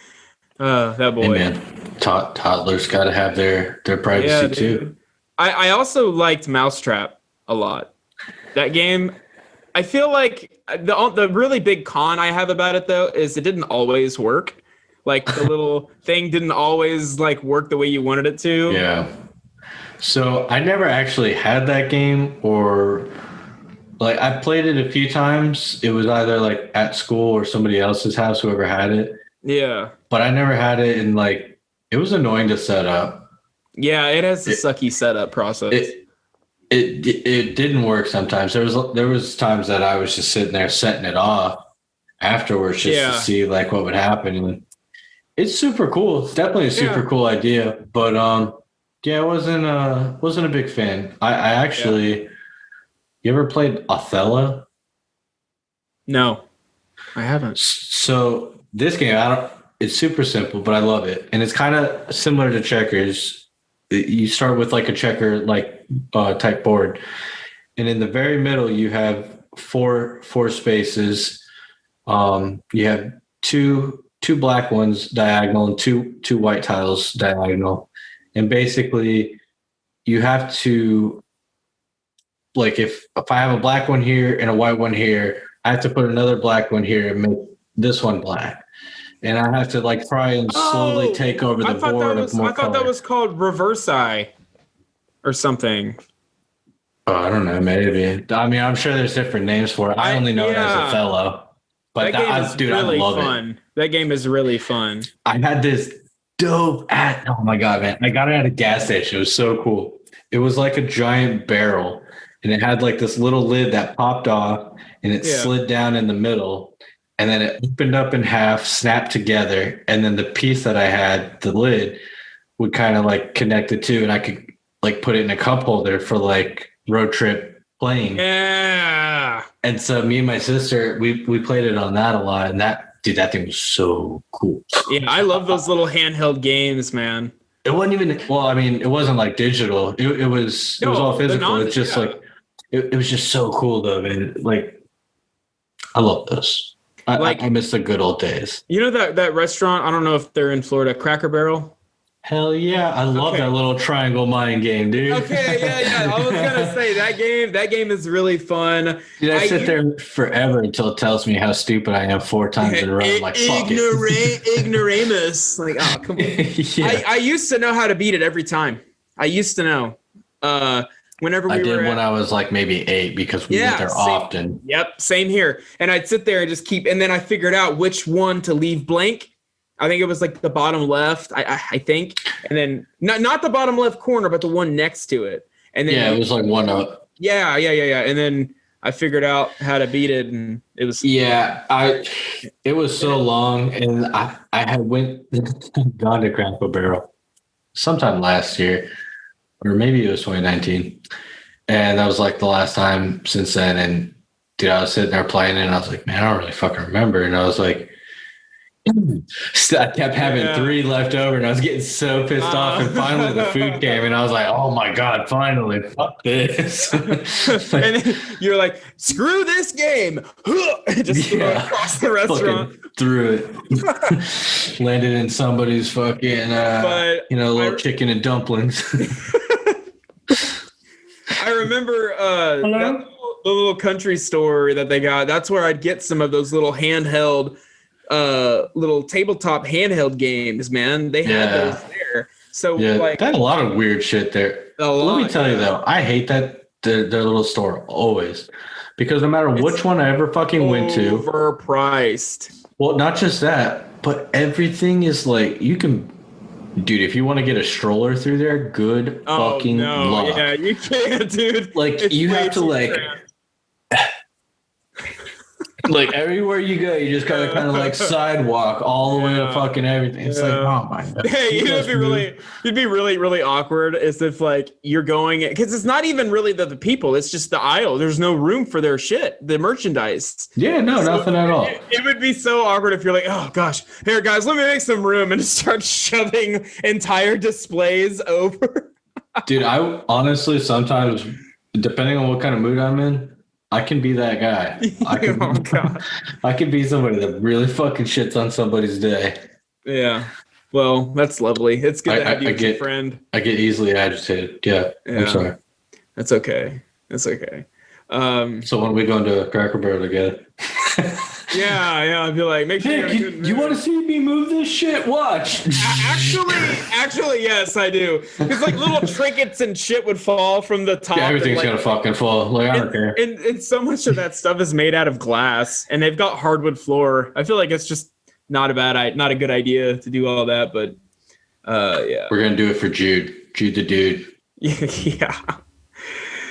That boy. Hey man,
toddlers got to have their privacy too.
I also liked Mousetrap a lot. That game, I feel like the really big con I have about it though is it didn't always work. Like the little thing didn't always like work the way you wanted it to.
Yeah. So I never actually had that game, or like I played it a few times. It was either like at school or somebody else's house, whoever had it.
Yeah.
But I never had it, and like it was annoying to set up.
Yeah, it has a sucky setup process.
It didn't work sometimes. There was times that I was just sitting there setting it off afterwards just to see like what would happen. And it's super cool. It's definitely a super cool idea. But I wasn't a big fan. I actually you ever played Othello?
No, I haven't.
So this game, it's super simple, but I love it. And it's kind of similar to checkers. You start with like a checker type board, and in the very middle you have four spaces. You have two black ones diagonal and two white tiles diagonal, and basically you have to, like, if I have a black one here and a white one here, I have to put another black one here and make this one black. And I have to like try and slowly take over the board of more color. I thought
that was called reverse eye or something.
Oh, I don't know, maybe. I mean, I'm sure there's different names for it. I only know it as Othello. But I love it.
That game is really fun.
I had this dope oh my God, man. I got it at a gas station. It was so cool. It was like a giant barrel, and it had like this little lid that popped off, and it slid down in the middle. And then it opened up in half, snapped together, and then the piece that I had, the lid, would kind of like connect the two, and I could like put it in a cup holder for like road trip playing.
Yeah.
And so me and my sister, we played it on that a lot, and that thing was so cool.
Yeah, I love those little handheld games, man.
It wasn't even, well, I mean, it wasn't like digital. It was all physical. It's just like, it was just so cool though, man. Like, I love this. I miss the good old days.
You know that restaurant, I don't know if they're in Florida, Cracker Barrel?
Hell yeah. I love that little triangle mind game, dude.
Okay, yeah. I was gonna say that game is really fun.
Dude, I sit there forever until it tells me how stupid I am 4 times in a row. I'm like, fuck it.
Ignoramus. Like, oh, come on. Yeah. I used to know how to beat it every time. I used to know. Whenever we when
I was like maybe 8 because we went there often.
Yep, same here. And I'd sit there and just and then I figured out which one to leave blank. I think it was like the bottom left, I think. And then not the bottom left corner, but the one next to it. And then
it was like one up.
Yeah. And then I figured out how to beat it, and it was
it was so long, and I had gone to Cracker Barrel sometime last year, or maybe it was 2019. And that was like the last time since then. And dude, I was sitting there playing it, and I was like, man, I don't really fucking remember. And I was like, I kept having 3 left over, and I was getting so pissed off. And finally, the food came, and I was like, "Oh my god, finally! Fuck this!"
And then you're like, "Screw this game!" Just threw it across the restaurant.
Threw it, landed in somebody's fucking, little chicken and dumplings.
I remember the little country store that they got. That's where I'd get some of those little handheld. Little tabletop handheld games, man. They had those there. So like,
they had a lot of weird shit there. Let me tell you though, I hate that their little store always, because no matter which one I ever fucking went to,
overpriced.
Well, not just that, but everything is like, you can, dude, if you want to get a stroller through there, good fucking luck.
Yeah, you can't, dude.
Like, it's you have to like. Like everywhere you go, you just gotta kind of like sidewalk all the way to fucking everything. It's like, oh my god.
Hey, it'd be really, really awkward as if like you're going, because it's not even really the people, it's just the aisle. There's no room for their shit, the merchandise.
Yeah, no, nothing at all.
It would be so awkward if you're like, oh gosh, here guys, let me make some room, and start shoving entire displays over.
Dude, I honestly sometimes, depending on what kind of mood I'm in, I can be that guy. I can be somebody that really fucking shits on somebody's day.
Yeah. Well, that's lovely. It's good to have you as a friend.
I get easily agitated. Yeah. I'm sorry.
That's okay. That's okay.
So when are we going to Cracker Barrel together?
Yeah. I'd be like, make sure
you want to see me move this shit? Watch.
Actually, yes, I do. Because like little trinkets and shit would fall from the top.
Yeah, everything's gonna fucking fall. Like, I don't care.
And so much of that stuff is made out of glass, and they've got hardwood floor. I feel like it's just not a good idea to do all that. But yeah,
we're gonna do it for Jude the dude.
Yeah.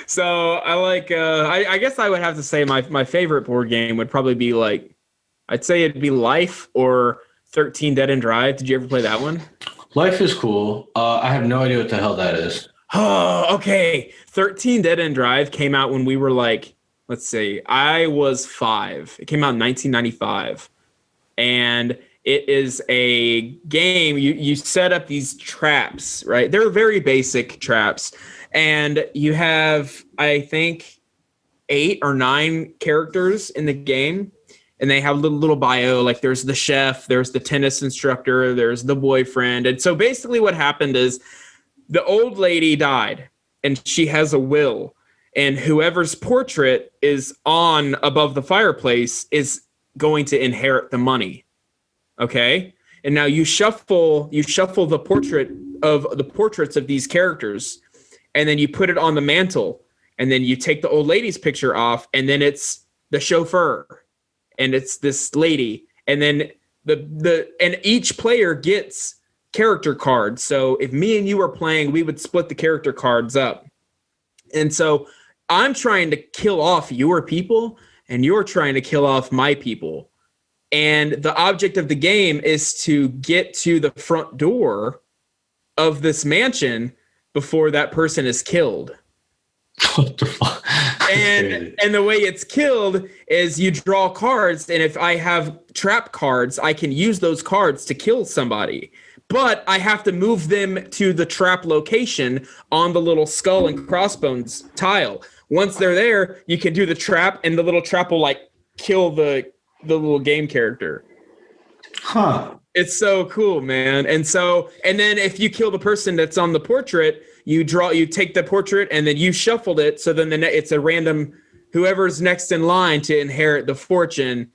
So I like. I guess I would have to say my favorite board game would probably be like, I'd say it'd be Life or 13 Dead End Drive. Did you ever play that one?
Life is cool. I have no idea what the hell that is.
Oh, okay. 13 Dead End Drive came out when we were like, let's see, I was 5. It came out in 1995. And it is a game. You set up these traps, right? They're very basic traps. And you have, I think, 8 or 9 characters in the game. And they have a little bio, like there's the chef, there's the tennis instructor, there's the boyfriend. And so basically what happened is the old lady died, and she has a will. And whoever's portrait is on above the fireplace is going to inherit the money. Okay? And now you shuffle the portraits of these characters, and then you put it on the mantle, and then you take the old lady's picture off, and then it's the chauffeur, and it's this lady, and then and each player gets character cards. So if me and you are playing, we would split the character cards up. And so I'm trying to kill off your people, and you're trying to kill off my people. And the object of the game is to get to the front door of this mansion before that person is killed.
What the fuck?
And the way it's killed is you draw cards, and if I have trap cards, I can use those cards to kill somebody. But I have to move them to the trap location on the little skull and crossbones tile. Once they're there, you can do the trap, and the little trap will like kill the little game character.
Huh.
It's so cool, man. And then if you kill the person that's on the portrait, you take the portrait and then you shuffled it. So then it's a random, whoever's next in line to inherit the fortune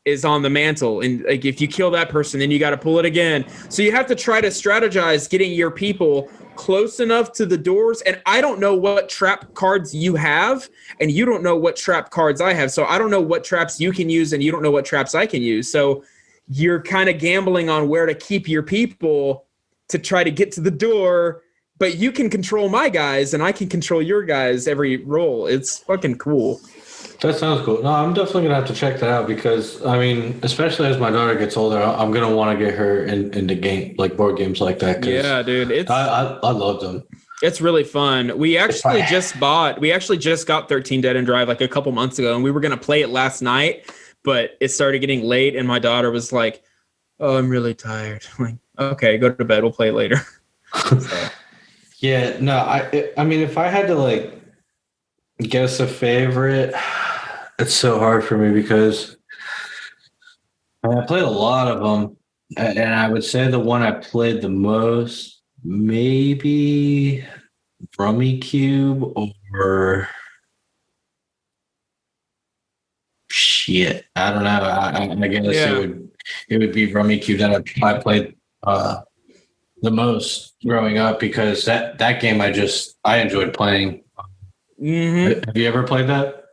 is on the mantle. And like, if you kill that person, then you got to pull it again. So you have to try to strategize getting your people close enough to the doors. And I don't know what trap cards you have, and you don't know what trap cards I have. So I don't know what traps you can use, and you don't know what traps I can use. So you're kind of gambling on where to keep your people to try to get to the door, but you can control my guys and I can control your guys every roll. It's fucking cool.
That sounds cool. No, I'm definitely going to have to check that out because, I mean, especially as my daughter gets older, I'm going to want to get her into board games like that.
Yeah, dude.
I love them.
It's really fun. We actually just got 13 Dead and Drive like a couple months ago, and we were going to play it last night, but it started getting late, and my daughter was like, "Oh, I'm really tired." I'm like, okay, go to bed. We'll play it later. So.
Yeah, no, I mean, if I had to like guess a favorite, it's so hard for me because I played a lot of them, and I would say the one I played the most, maybe Rummy Cube or shit. I don't know. I guess it would be Rummy Cube that I played the most growing up because that game I enjoyed playing.
Mm-hmm.
Have you ever played that?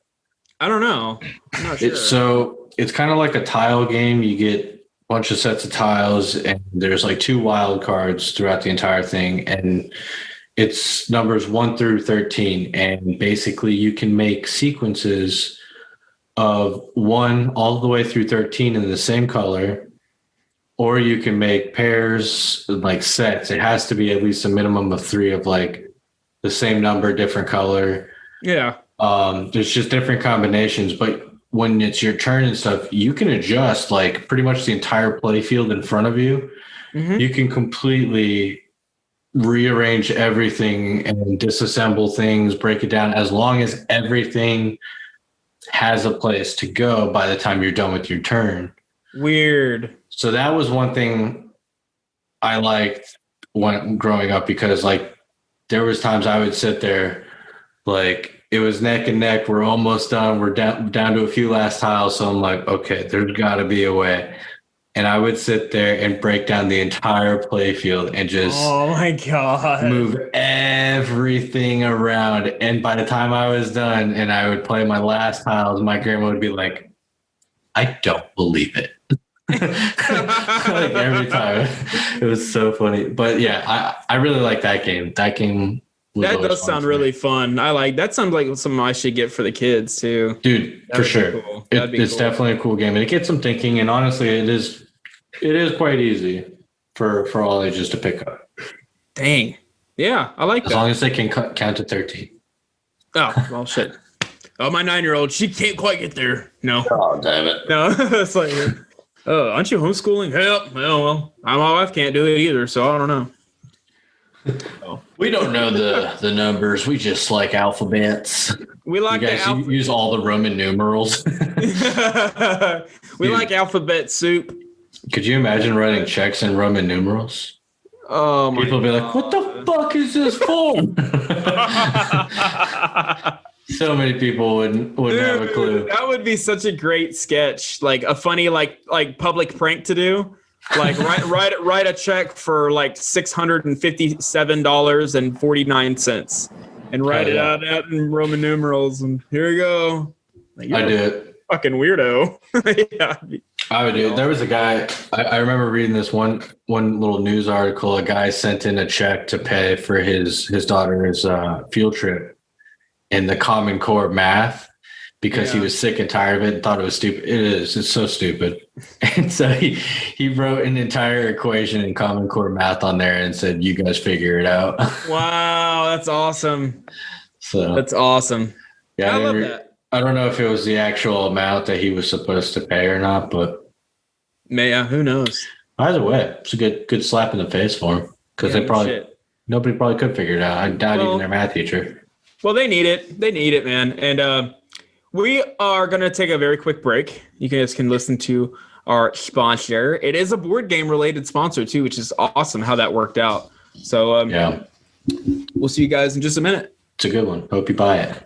I don't know. I'm not sure.
It's kind of like a tile game. You get a bunch of sets of tiles, and there's like 2 wild cards throughout the entire thing, and it's numbers 1 through 13, and basically you can make sequences of 1 all the way through 13 in the same color, or you can make pairs, like sets. It has to be at least a minimum of 3 of like the same number, different color.
Yeah.
There's just different combinations, but when it's your turn and stuff, you can adjust like pretty much the entire play field in front of you. Mm-hmm. You can completely rearrange everything and disassemble things, break it down, as long as everything has a place to go by the time you're done with your turn.
Weird. So
that was one thing I liked when growing up, because like there was times I would sit there, like it was neck and neck. We're almost done. We're down to a few last tiles. So I'm like, okay, there's got to be a way. And I would sit there and break down the entire play field and just
oh my God,
move everything around. And by the time I was done and I would play my last tiles, my grandma would be like, I don't believe it. Like every time. It was so funny. But yeah, I really like that game. That game
that does sound really fun. I like that. Sounds like something I should get for the kids too.
Dude, for sure. Cool. It's definitely a cool game, and it gets them thinking, and honestly it is quite easy for all ages to pick up.
Dang. Yeah, I like that.
As long as they can count to 13.
Oh, well, shit. Oh, my 9-year-old, she can't quite get there. No.
Oh, damn it.
No, it's like, aren't you homeschooling? Help. Well, my wife can't do it either, so I don't know.
Oh. We don't know the numbers. We just like alphabets.
We like
you guys use all the Roman numerals.
We like alphabet soup.
Could you imagine writing checks in Roman numerals?
Oh my!
People would be like, "What the fuck is this for?" So many people wouldn't have a clue.
That would be such a great sketch, like a funny like public prank to do. Like write a check for like $657.49 and write it out in Roman numerals, and here you go. Like,
I do it.
Fucking weirdo. Yeah.
I would do it. There was a guy, I remember reading this one little news article. A guy sent in a check to pay for his daughter's field trip in the Common Core math. because he was sick and tired of it and thought it was stupid. It is. It's so stupid. And so he wrote an entire equation in Common Core math on there and said, "You guys figure it out."
Wow, that's awesome.
So
that's awesome.
Yeah,
I love that.
I don't know if it was the actual amount that he was supposed to pay or not, but
yeah, who knows?
Either way, it's a good slap in the face for him because nobody probably could figure it out. I doubt even their math teacher.
Well, they need it. They need it, man. And we are going to take a very quick break. You guys can listen to our sponsor. It is a board game related sponsor too, which is awesome how that worked out. So
yeah,
we'll see you guys in just a minute.
It's a good one. Hope you buy it.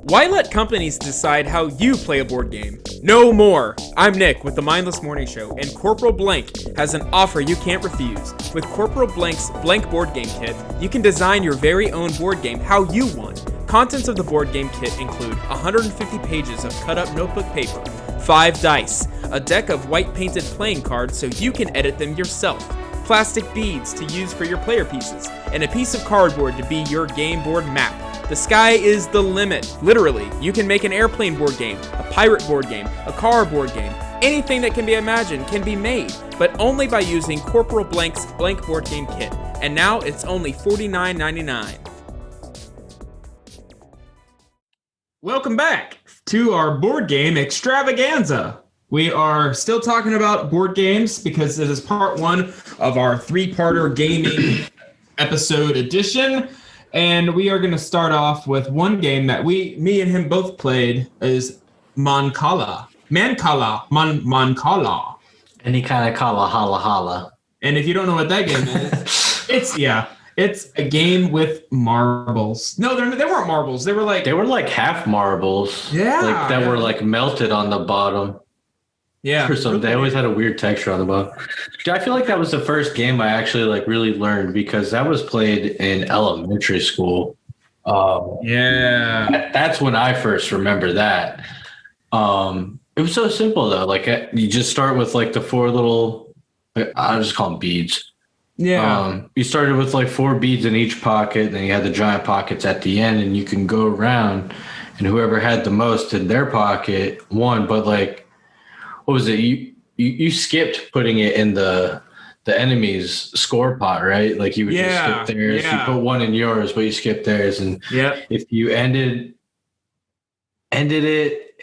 Why let companies decide how you play a board game? No more! I'm Nick with the Mindless Morning Show, and Corporal Blank has an offer you can't refuse. With Corporal Blank's Blank Board Game Kit, you can design your very own board game how you want. Contents of the board game kit include 150 pages of cut-up notebook paper, 5 dice, a deck of white-painted playing cards so you can edit them yourself, plastic beads to use for your player pieces, and a piece of cardboard to be your game board map. The sky is the limit. Literally, you can make an airplane board game, a pirate board game, a car board game. Anything that can be imagined can be made, but only by using Corporal Blank's Blank Board Game Kit. And now it's only $49.99. Welcome back to our board game extravaganza. We are still talking about board games because this is part 1 of our 3-parter gaming episode edition. And we are going to start off with one game that me and him both played is Mancala. Mancala.
Any kind of kala, holla, holla.
And if you don't know what that game is, it's a game with marbles. No, they weren't marbles. They were like
half marbles.
Yeah.
That were like melted on the bottom.
Yeah.
Or something. They always had a weird texture on the bottom. I feel like that was the first game I actually really learned because that was played in elementary school. That's when I first remember that. It was so simple though. Like you just start with like the 4 little, I just call them beads.
Yeah.
You started with like 4 beads in each pocket, and then you had the giant pockets at the end, and you can go around, and whoever had the most in their pocket won. But like, what was it? You skipped putting it in the enemy's score pot, right? Like you would just skip theirs. You put 1 in yours, but you skipped theirs. And if you ended it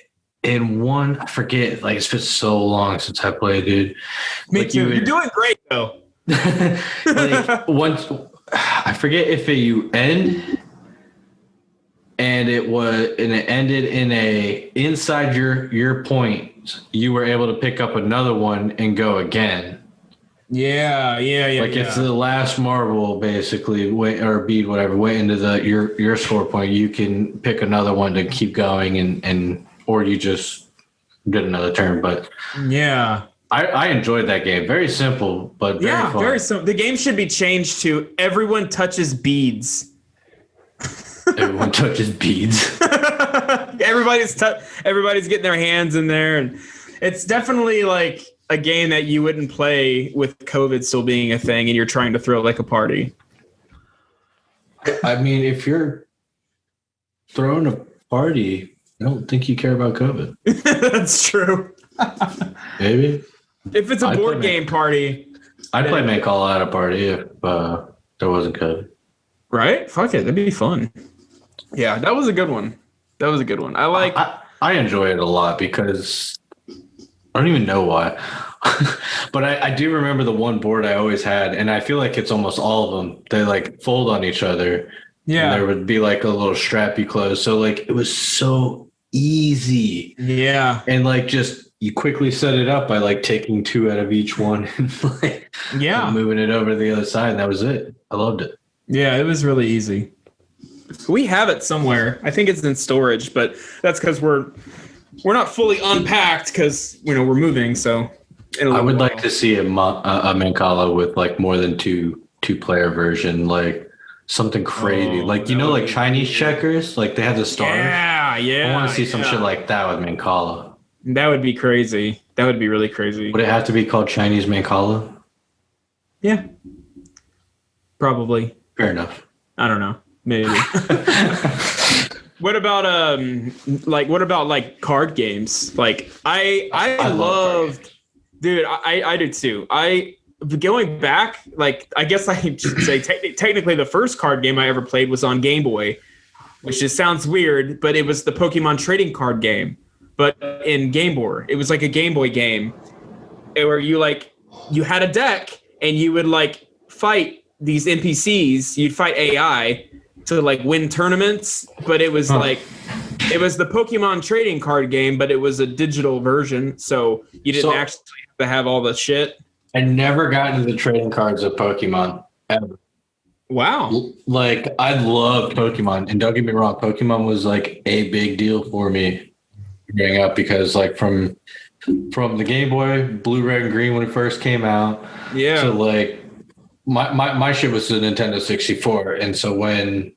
in 1, I forget. Like it's been so long since I played, dude.
Me too. You're doing great though.
Like once, I forget if you end. And it ended in inside your point. You were able to pick up another one and go again. Yeah. Like if the last marble basically or bead, whatever, went into your score point, you can pick another one to keep going and or you just did another turn. But
yeah,
I enjoyed that game. Very simple, but very fun. Very simple.
The game should be changed to everyone touches beads.
Everyone touches beads.
Everybody's getting their hands in there, and it's definitely like a game that you wouldn't play with COVID still being a thing, and you're trying to throw like a party.
I mean, if you're throwing a party, I don't think you care about COVID.
That's true.
Maybe
if it's a board game party,
I'd play Mancala at a party if there wasn't COVID.
Right? Fuck it, that'd be fun. Yeah, that was a good one. I
enjoy it a lot because I don't even know why. But I do remember the one board I always had, and I feel like it's almost all of them. They like fold on each other. Yeah. And there would be like a little strap you close. So like it was so easy.
Yeah.
And like just you quickly set it up by like taking 2 out of each one and like and moving it over to the other side. And that was it. I loved it.
Yeah, it was really easy. We have it somewhere. I think it's in storage, but that's because we're not fully unpacked because we're moving. So
I would like to see a Mancala with like more than two player version, like something crazy, like like Chinese checkers, like they have the stars. Yeah. I want to see some shit like that with Mancala.
That would be crazy. That would be really crazy.
Would it have to be called Chinese Mancala?
Yeah, probably.
Fair enough.
I don't know. Maybe. What about like card games? Like I loved, dude. I did too. Going back, like I guess I should say technically the first card game I ever played was on Game Boy, which just sounds weird, but it was the Pokemon trading card game, but in Game Boy. It was like a Game Boy game where you had a deck and you would like fight these NPCs. You'd fight AI to like win tournaments, but it was like it was the Pokemon trading card game, but it was a digital version, so you didn't actually have to have all the shit.
I never got into the trading cards of Pokemon ever.
Wow.
Like I loved Pokemon, and don't get me wrong, Pokemon was like a big deal for me growing up because like from the Game Boy, Blue, Red, and Green when it first came out.
Yeah.
So like my shit was the Nintendo 64, and so when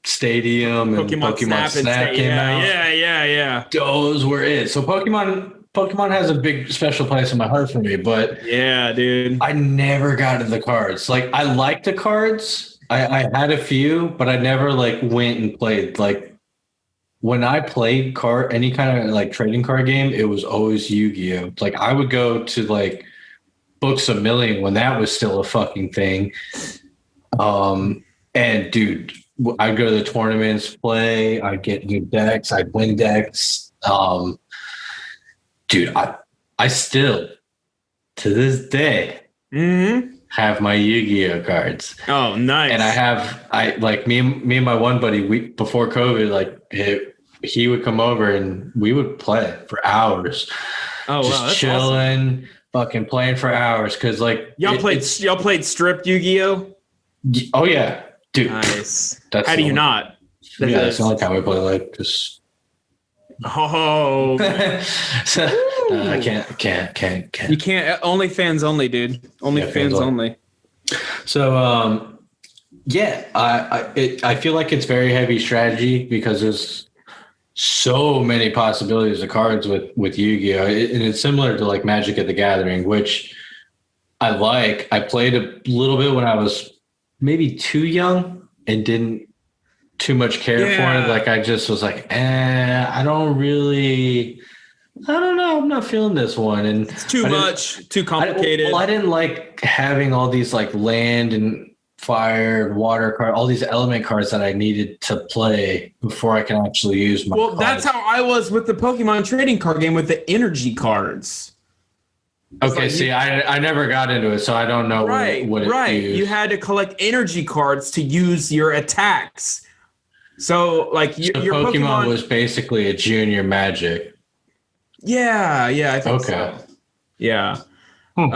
Stadium and Pokemon Snap came out.
Yeah.
Those were it. So Pokemon has a big special place in my heart for me, but
yeah, dude.
I never got into the cards. Like I liked the cards. I had a few, but I never like went and played. Like when I played any kind of like trading card game, it was always Yu-Gi-Oh! Like I would go to like Books A Million when that was still a fucking thing. And dude, I'd go to the tournaments, play, I'd get new decks, I'd win decks. Dude, I still, to this day, have my Yu-Gi-Oh cards.
Oh, nice.
And me and my one buddy, before COVID, like he would come over and we would play for hours.
Oh,
just
wow, that's
chilling,
awesome.
Fucking playing for hours. Cause like
y'all played stripped Yu-Gi-Oh?
Oh yeah. Dude,
nice. How do you not?
Yeah, that's the only time we play like just.
Oh,
so, I can't.
You can't. Only fans only, dude. Only fans only.
So, yeah, I feel like it's very heavy strategy because there's so many possibilities of cards with Yu-Gi-Oh, and it's similar to like Magic at the Gathering, which I like. I played a little bit when I was maybe too young and didn't too much care for it. Like I just was like, I don't know. I'm not feeling this one. And
it's too much, too complicated.
I didn't like having all these like land and fire and water cards, all these element cards that I needed to play before I can actually use my cards.
That's how I was with the Pokemon trading card game with the energy cards.
Okay, like see, I never got into it, so I don't know what it used.
You had to collect energy cards to use your attacks. So, like, your
Pokemon was basically a junior Magic.
Yeah, I think so. Yeah.
No,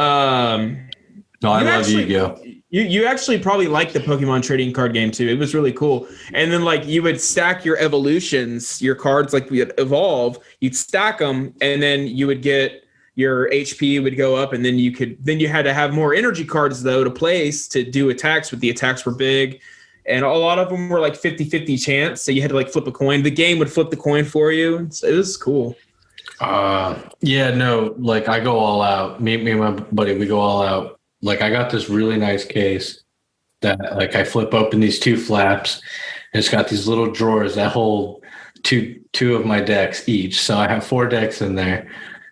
I love Yu-Gi-Oh!
You actually probably liked the Pokemon trading card game too. It was really cool. And then like you would stack your evolutions, your cards like we evolve. You'd stack them, and then you would get your HP would go up, and then you had to have more energy cards though to place to do attacks. But the attacks were big, and a lot of them were like 50-50 chance. So you had to like flip a coin. The game would flip the coin for you. It was cool.
Yeah, no, like I go all out. Me and my buddy, we go all out. Like I got this really nice case that like I flip open these two flaps, and it's got these little drawers that hold two of my decks each. So I have 4 decks in there.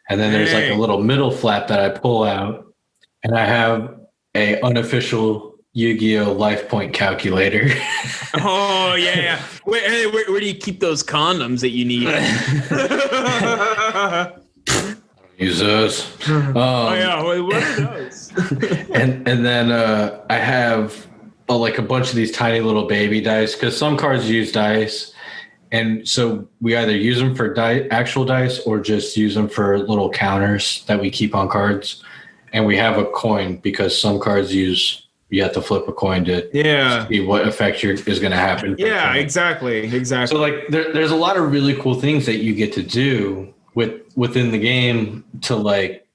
And then there's like a little middle flap that I pull out, and I have a unofficial Yu-Gi-Oh! Life point calculator.
Oh yeah. Where do you keep those condoms that you need?
Use those.
What are those?
and then I have like a bunch of these tiny little baby dice because some cards use dice. And so we either use them for actual dice or just use them for little counters that we keep on cards. And we have a coin because some cards you have to flip a coin to see what effect is going to happen.
Yeah, exactly.
So like there's a lot of really cool things that you get to do within the game to like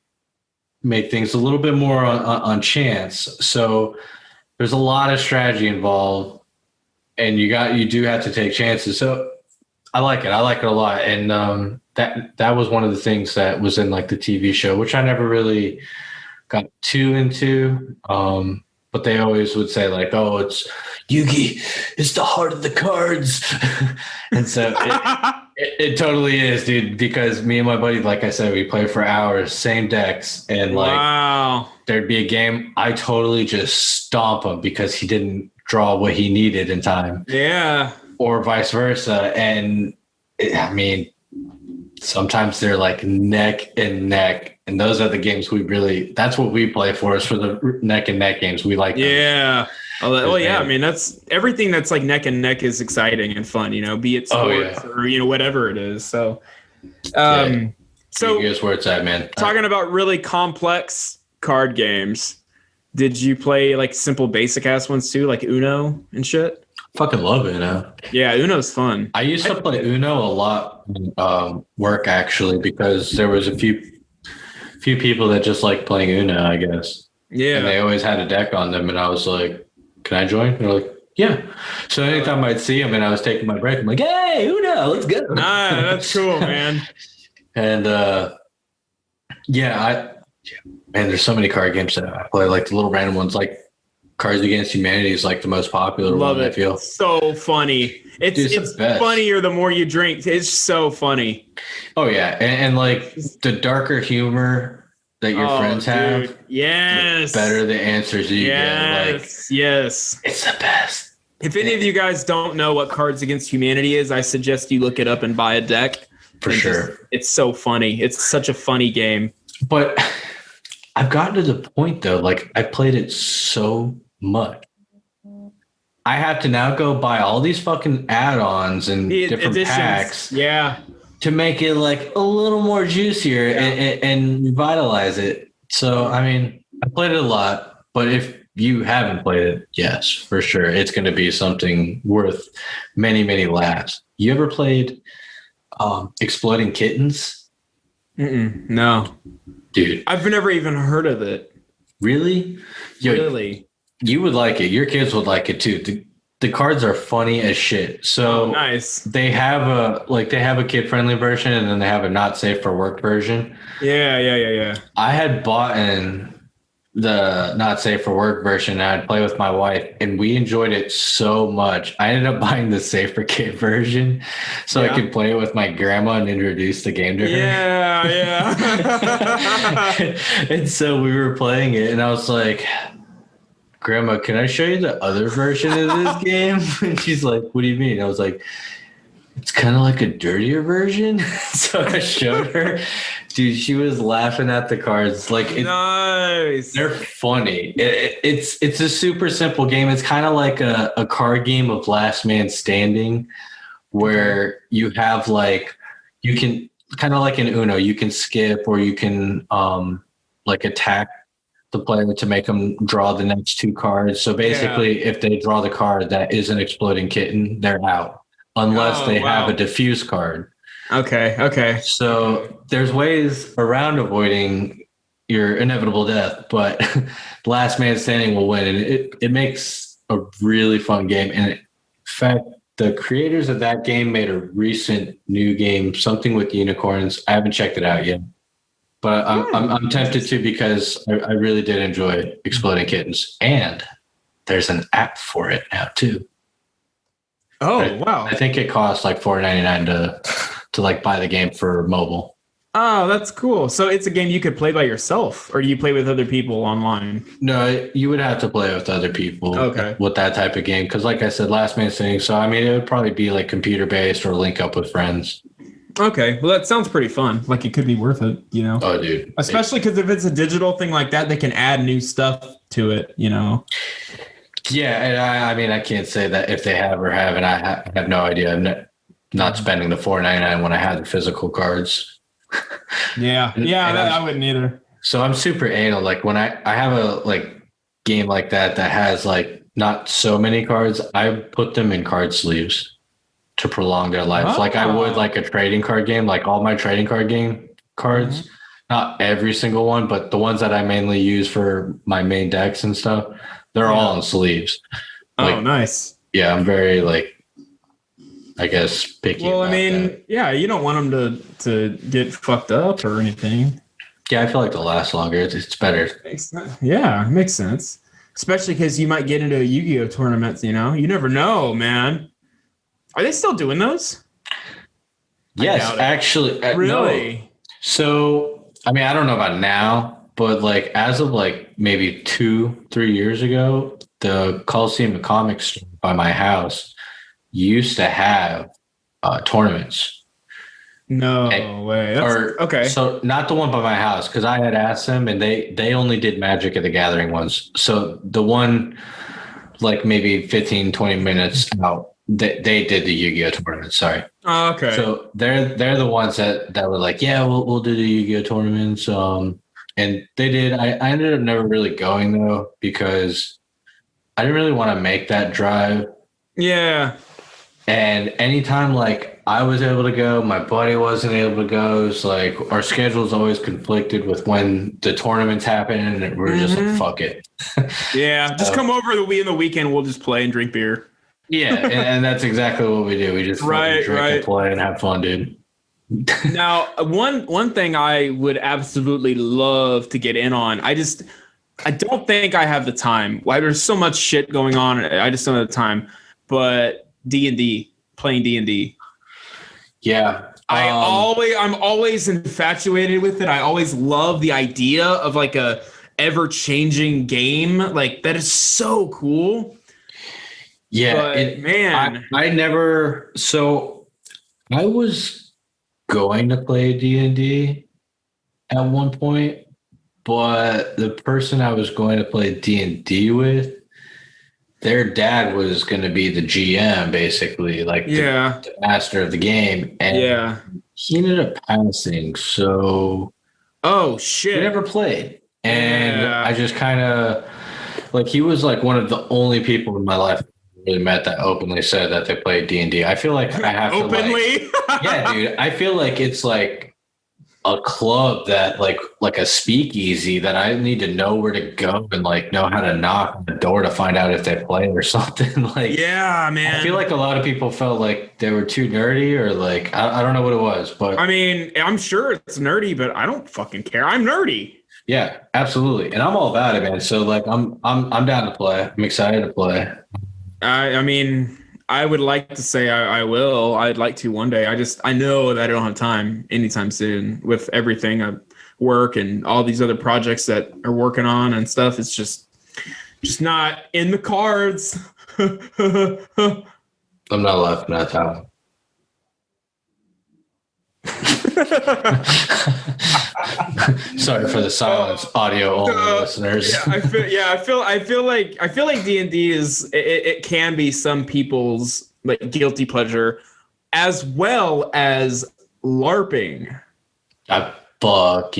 make things a little bit more on chance. So there's a lot of strategy involved, and you do have to take chances. So I like it. I like it a lot. And that was one of the things that was in like the TV show, which I never really got too into. But they always would say like, oh, Yugi, it's the heart of the cards. And so it totally is, dude, because me and my buddy, like I said, we play for hours, same decks. And like, there'd be a game, I totally just stomp him because he didn't draw what he needed in time.
Yeah.
Or vice versa. And I mean, sometimes they're like neck and neck. And those are the games that's what we play for, is for the neck and neck games. We like them.
Yeah. Well, yeah. I mean, that's everything that's like neck and neck is exciting and fun, be it sports or, whatever it is. So, so
here's where it's at, man.
Talking about really complex card games, did you play like simple basic ass ones too, like Uno and shit?
Fucking love Uno.
Yeah, Uno's fun.
I used to play Uno a lot work, actually, because there was a few people that just like playing Uno, I guess.
Yeah.
And they always had a deck on them, and I was like, can I join? And they're like, yeah. So anytime I'd see them and I was taking my break, I'm like, hey, Uno, let's go.
That's cool, man.
And man, there's so many card games that I play, like the little random ones, like Cards Against Humanity is like the most popular
Love
one,
it.
I feel.
So funny. It's funnier the more you drink. It's so funny.
Oh, yeah. And like the darker humor that your friends have,
yes,
the better the answers you get. Like,
yes.
It's the best.
If any of you guys don't know what Cards Against Humanity is, I suggest you look it up and buy a deck.
For sure.
It's so funny. It's such a funny game.
But I've gotten to the point, though, like I played it so much. I have to now go buy all these fucking add-ons and different editions. Packs.
Yeah.
To make it like a little more juicier and revitalize it. So, I mean, I played it a lot, but if you haven't played it, yes, for sure. It's going to be something worth many, many laughs. You ever played Exploding Kittens?
No.
Dude.
I've never even heard of it.
Really?
Really?
You would like it. Your kids would like it too. The cards are funny as shit. So
nice.
They have a kid-friendly version, and then they have a not safe for work version.
Yeah.
I had bought in the not safe for work version, and I'd play with my wife, and we enjoyed it so much. I ended up buying the safe for kid version so I could play it with my grandma and introduce the game to her.
Yeah.
And so we were playing it, and I was like, Grandma, can I show you the other version of this game? And she's like, what do you mean? I was like, it's kind of like a dirtier version. So I showed her. Dude, she was laughing at the cards. Like,
nice.
They're funny. It's a super simple game. It's kind of like a card game of Last Man Standing, where you have you can kind of like in Uno, you can skip, or you can attack the player to make them draw the next two cards. So basically, if they draw the card that is an exploding kitten, they're out, unless they have a diffuse card.
Okay.
So there's ways around avoiding your inevitable death, but last man standing will win. And it makes a really fun game. And in fact, the creators of that game made a recent new game, something with unicorns. I haven't checked it out yet. But I'm tempted to, because I really did enjoy Exploding Kittens, and there's an app for it now too.
Oh, wow!
I think it costs like $4.99 to buy the game for mobile.
Oh, that's cool. So it's a game you could play by yourself, or do you play with other people online?
No, you would have to play with other people.
Okay.
With that type of game, because like I said, last man standing. So I mean, it would probably be like computer based or link up with friends.
Okay, well, that sounds pretty fun. Like, it could be worth it,
Oh, dude.
Especially because if it's a digital thing like that, they can add new stuff to it,
Yeah, and I mean, I can't say that if they have or haven't. I have no idea. I'm not spending the $4.99 when I have the physical cards.
Yeah, I wouldn't either.
So I'm super anal. Like, when I have a game like that has not so many cards, I put them in card sleeves to prolong their life. Like I would a trading card game, like all my trading card game cards, not every single one, but the ones that I mainly use for my main decks and stuff, they're all in sleeves.
Nice.
Yeah, I'm very I guess picky.
Well, I mean, you don't want them to get fucked up or anything.
Yeah, I feel like they'll last longer. It's better.
Yeah, it makes sense. especially because you might get into a Yu-Gi-Oh tournament. You know, you never know, man. Are they still doing those?
Yes, actually.
Really?
No. So, I mean, I don't know about now, but like as of like maybe 2-3 years ago, the Coliseum of Comics store by my house used to have tournaments.
No way. Okay.
So not the one by my house, because I had asked them and they only did Magic of the Gathering ones. So the one like maybe 15-20 minutes out, they did the Yu-Gi-Oh tournament. Sorry.
Oh, okay.
So they're the ones that were like, yeah, we'll do the Yu-Gi-Oh tournaments. And they did. I ended up never really going though, because I didn't really want to make that drive.
Yeah.
And anytime like I was able to go, my buddy wasn't able to go. It's like our schedules always conflicted with when the tournaments happen, and we're just like, fuck it.
Yeah, just come over in the weekend. We'll just play and drink beer.
Yeah, and that's exactly what we do. We just drink and play and have fun, dude.
Now, one thing I would absolutely love to get in on. I don't think I have the time. Why there's so much shit going on. I just don't have the time. But D&D, playing D&D.
Yeah.
I'm always infatuated with it. I always love the idea of like a ever-changing game. Like that is so cool.
Yeah,
but, man.
I was going to play D&D at one point, but the person I was going to play D&D with, their dad was going to be the GM, basically, like the master of the game. And he ended up passing. So,
oh, shit.
We never played. And I just kind of, like, he was like one of the only people in my life really met that openly said that they played D&D. I feel like I have
openly?
To like, yeah, dude. I feel like it's like a club that like a speakeasy that I need to know where to go and like know how to knock on the door to find out if they play or something. Like,
yeah, man.
I feel like a lot of people felt like they were too nerdy or like I don't know what it was, but
I mean, I'm sure it's nerdy, but I don't fucking care. I'm nerdy.
Yeah, absolutely, and I'm all about it, man. So like, I'm down to play. I'm excited to play.
I mean, I would like to say I will. I'd like to one day. I know that I don't have time anytime soon with everything at work and all these other projects that are working on and stuff. It's just not in the cards.
I'm not left in that town. Sorry for the silence, audio only listeners.
I feel like D&D is it can be some people's like guilty pleasure, as well as LARPing.
I love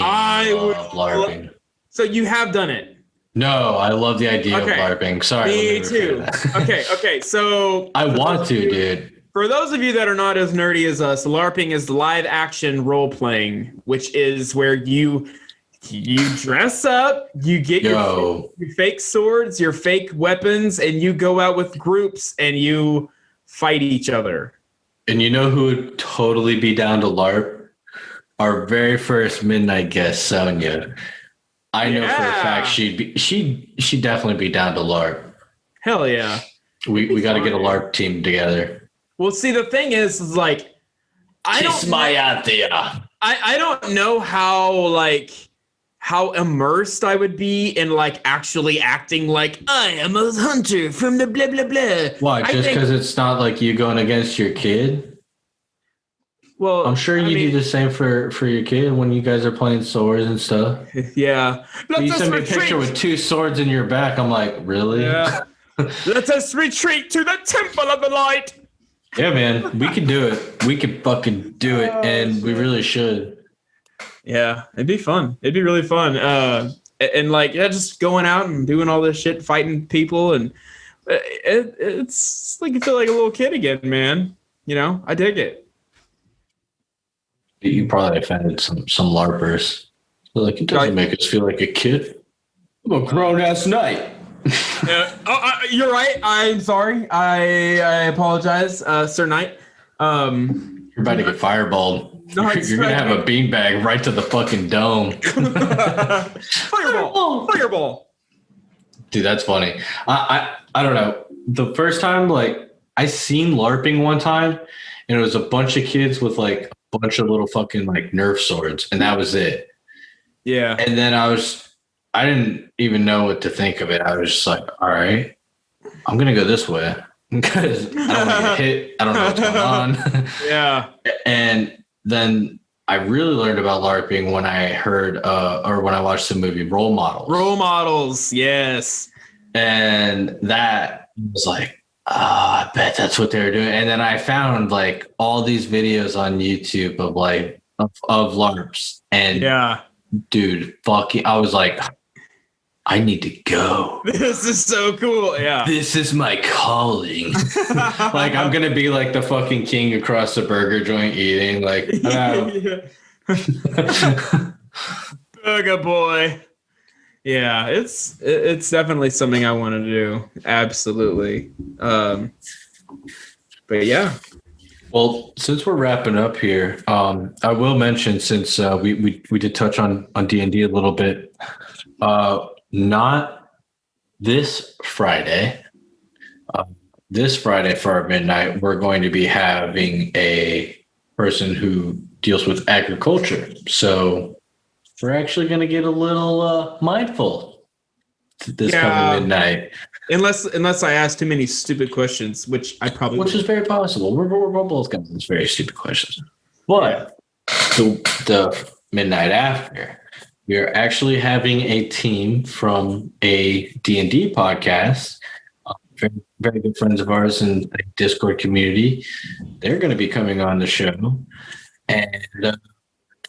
LARPing.
So you have done it?
No, I love the idea of LARPing. Sorry,
me too. Okay. So
I want to, dude.
For those of you that are not as nerdy as us, LARPing is live action role playing, which is where you dress up, you get your fake swords, your fake weapons, and you go out with groups and you fight each other.
And you know who would totally be down to LARP? Our very first midnight guest, Sonia. I know for a fact she'd definitely be down to LARP.
Hell yeah.
We got to get a LARP team together.
Well, see, the thing is like, I don't know how immersed I would be in like actually acting like I am a hunter from the blah blah blah.
Why? Just because it's not like you going against your kid? Well, I'm sure you do the same for your kid when you guys are playing swords and stuff.
Yeah.
You send me a picture with 2 swords in your back. I'm like, really?
Yeah. Let us retreat to the temple of the light.
Yeah, man, we can do it. We can fucking do it, and we really should.
Yeah, it'd be fun. It'd be really fun. And like, just going out and doing all this shit, fighting people, and it's like you feel like a little kid again, man. You know, I dig it.
You probably offended some LARPers. So like, it doesn't make us feel like a kid. I'm a grown ass knight.
You're right. I'm sorry. I apologize, Sir Knight.
You're about to get fireballed. You're gonna have a beanbag right to the fucking dome.
Fireball.
Dude, that's funny. I don't know. The first time, like, I seen LARPing one time, and it was a bunch of kids with like a bunch of little fucking like Nerf swords, and that was it.
Yeah.
And then I didn't even know what to think of it. I was just like, all right, I'm gonna go this way because I don't want to get hit. I don't know what's going on.
Yeah.
And then I really learned about LARPing when I heard or when I watched the movie Role Models.
Role Models, yes.
And that was like, I bet that's what they were doing. And then I found like all these videos on YouTube of like of LARPs. And
yeah,
dude, fucking, I was like, I need to go.
This is so cool. Yeah.
This is my calling. Like, I'm going to be like the fucking king across the burger joint eating. Like,
Burger boy. Yeah, it's definitely something I want to do. Absolutely. But yeah.
Well, since we're wrapping up here, I will mention, since we did touch on D&D a little bit, not this Friday. This Friday for our midnight, we're going to be having a person who deals with agriculture. So we're actually going to get a little mindful this coming midnight.
Unless I ask too many stupid questions, which I probably
Which is very possible. We're both got these very stupid questions. But the midnight after, we are actually having a team from a D&D podcast, very, very good friends of ours in the Discord community. They're going to be coming on the show. And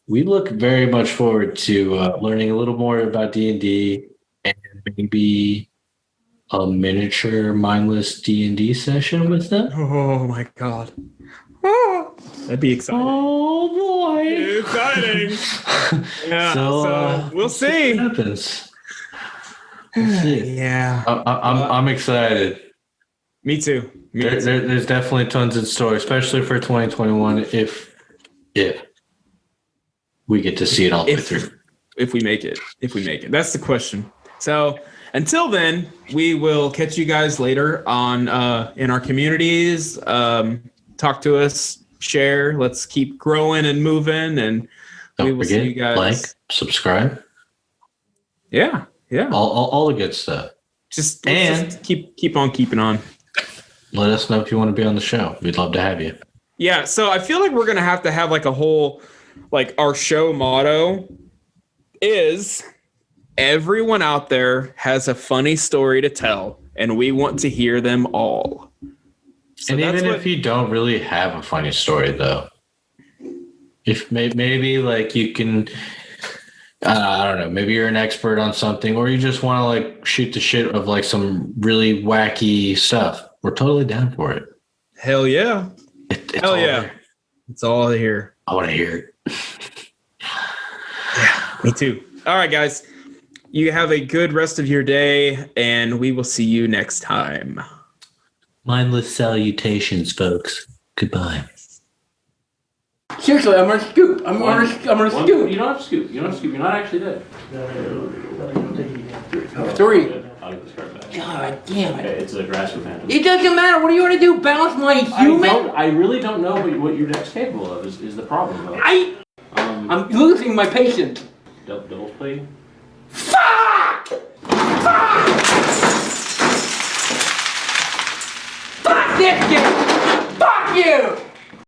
we look very much forward to learning a little more about D&D and maybe a miniature mindless D&D session with them.
Oh my god. Oh, that'd be exciting.
Oh boy.
Exciting. Yeah. So we'll see.
What happens. We'll see.
Yeah.
I'm excited.
Me too.
There's definitely tons in store, especially for 2021 if we get to see it all the way through.
If we make it. That's the question. So until then, we will catch you guys later on in our communities. Talk to us, share. Let's keep growing and moving, and we will see you guys.
Like, subscribe.
Yeah.
All the good stuff.
Just keep on keeping on.
Let us know if you want to be on the show. We'd love to have you.
Yeah. So I feel like we're gonna have to have like a whole, like, our show motto is, everyone out there has a funny story to tell, and we want to hear them all. So,
and even if you don't really have a funny story, though, if maybe like you can, I don't know, maybe you're an expert on something, or you just want to like shoot the shit of like some really wacky stuff, we're totally down for it.
Hell yeah.
Hell yeah.
There. It's all here.
I want to hear it.
Yeah, me too. All right, guys. You have a good rest of your day, and we will see you next time.
Mindless salutations, folks. Goodbye.
Seriously, I'm gonna scoop. I'm gonna scoop.
You don't have to scoop. You're not actually dead.
3.
I'll get this card back.
God damn
Okay,
it.
it's a grass with phantom.
It doesn't matter. What do you want to do? Balance my human?
I really don't know what your deck's capable of. Is the problem though?
I'm losing my patience.
Double play.
Fuck! Fuck this game! Fuck you!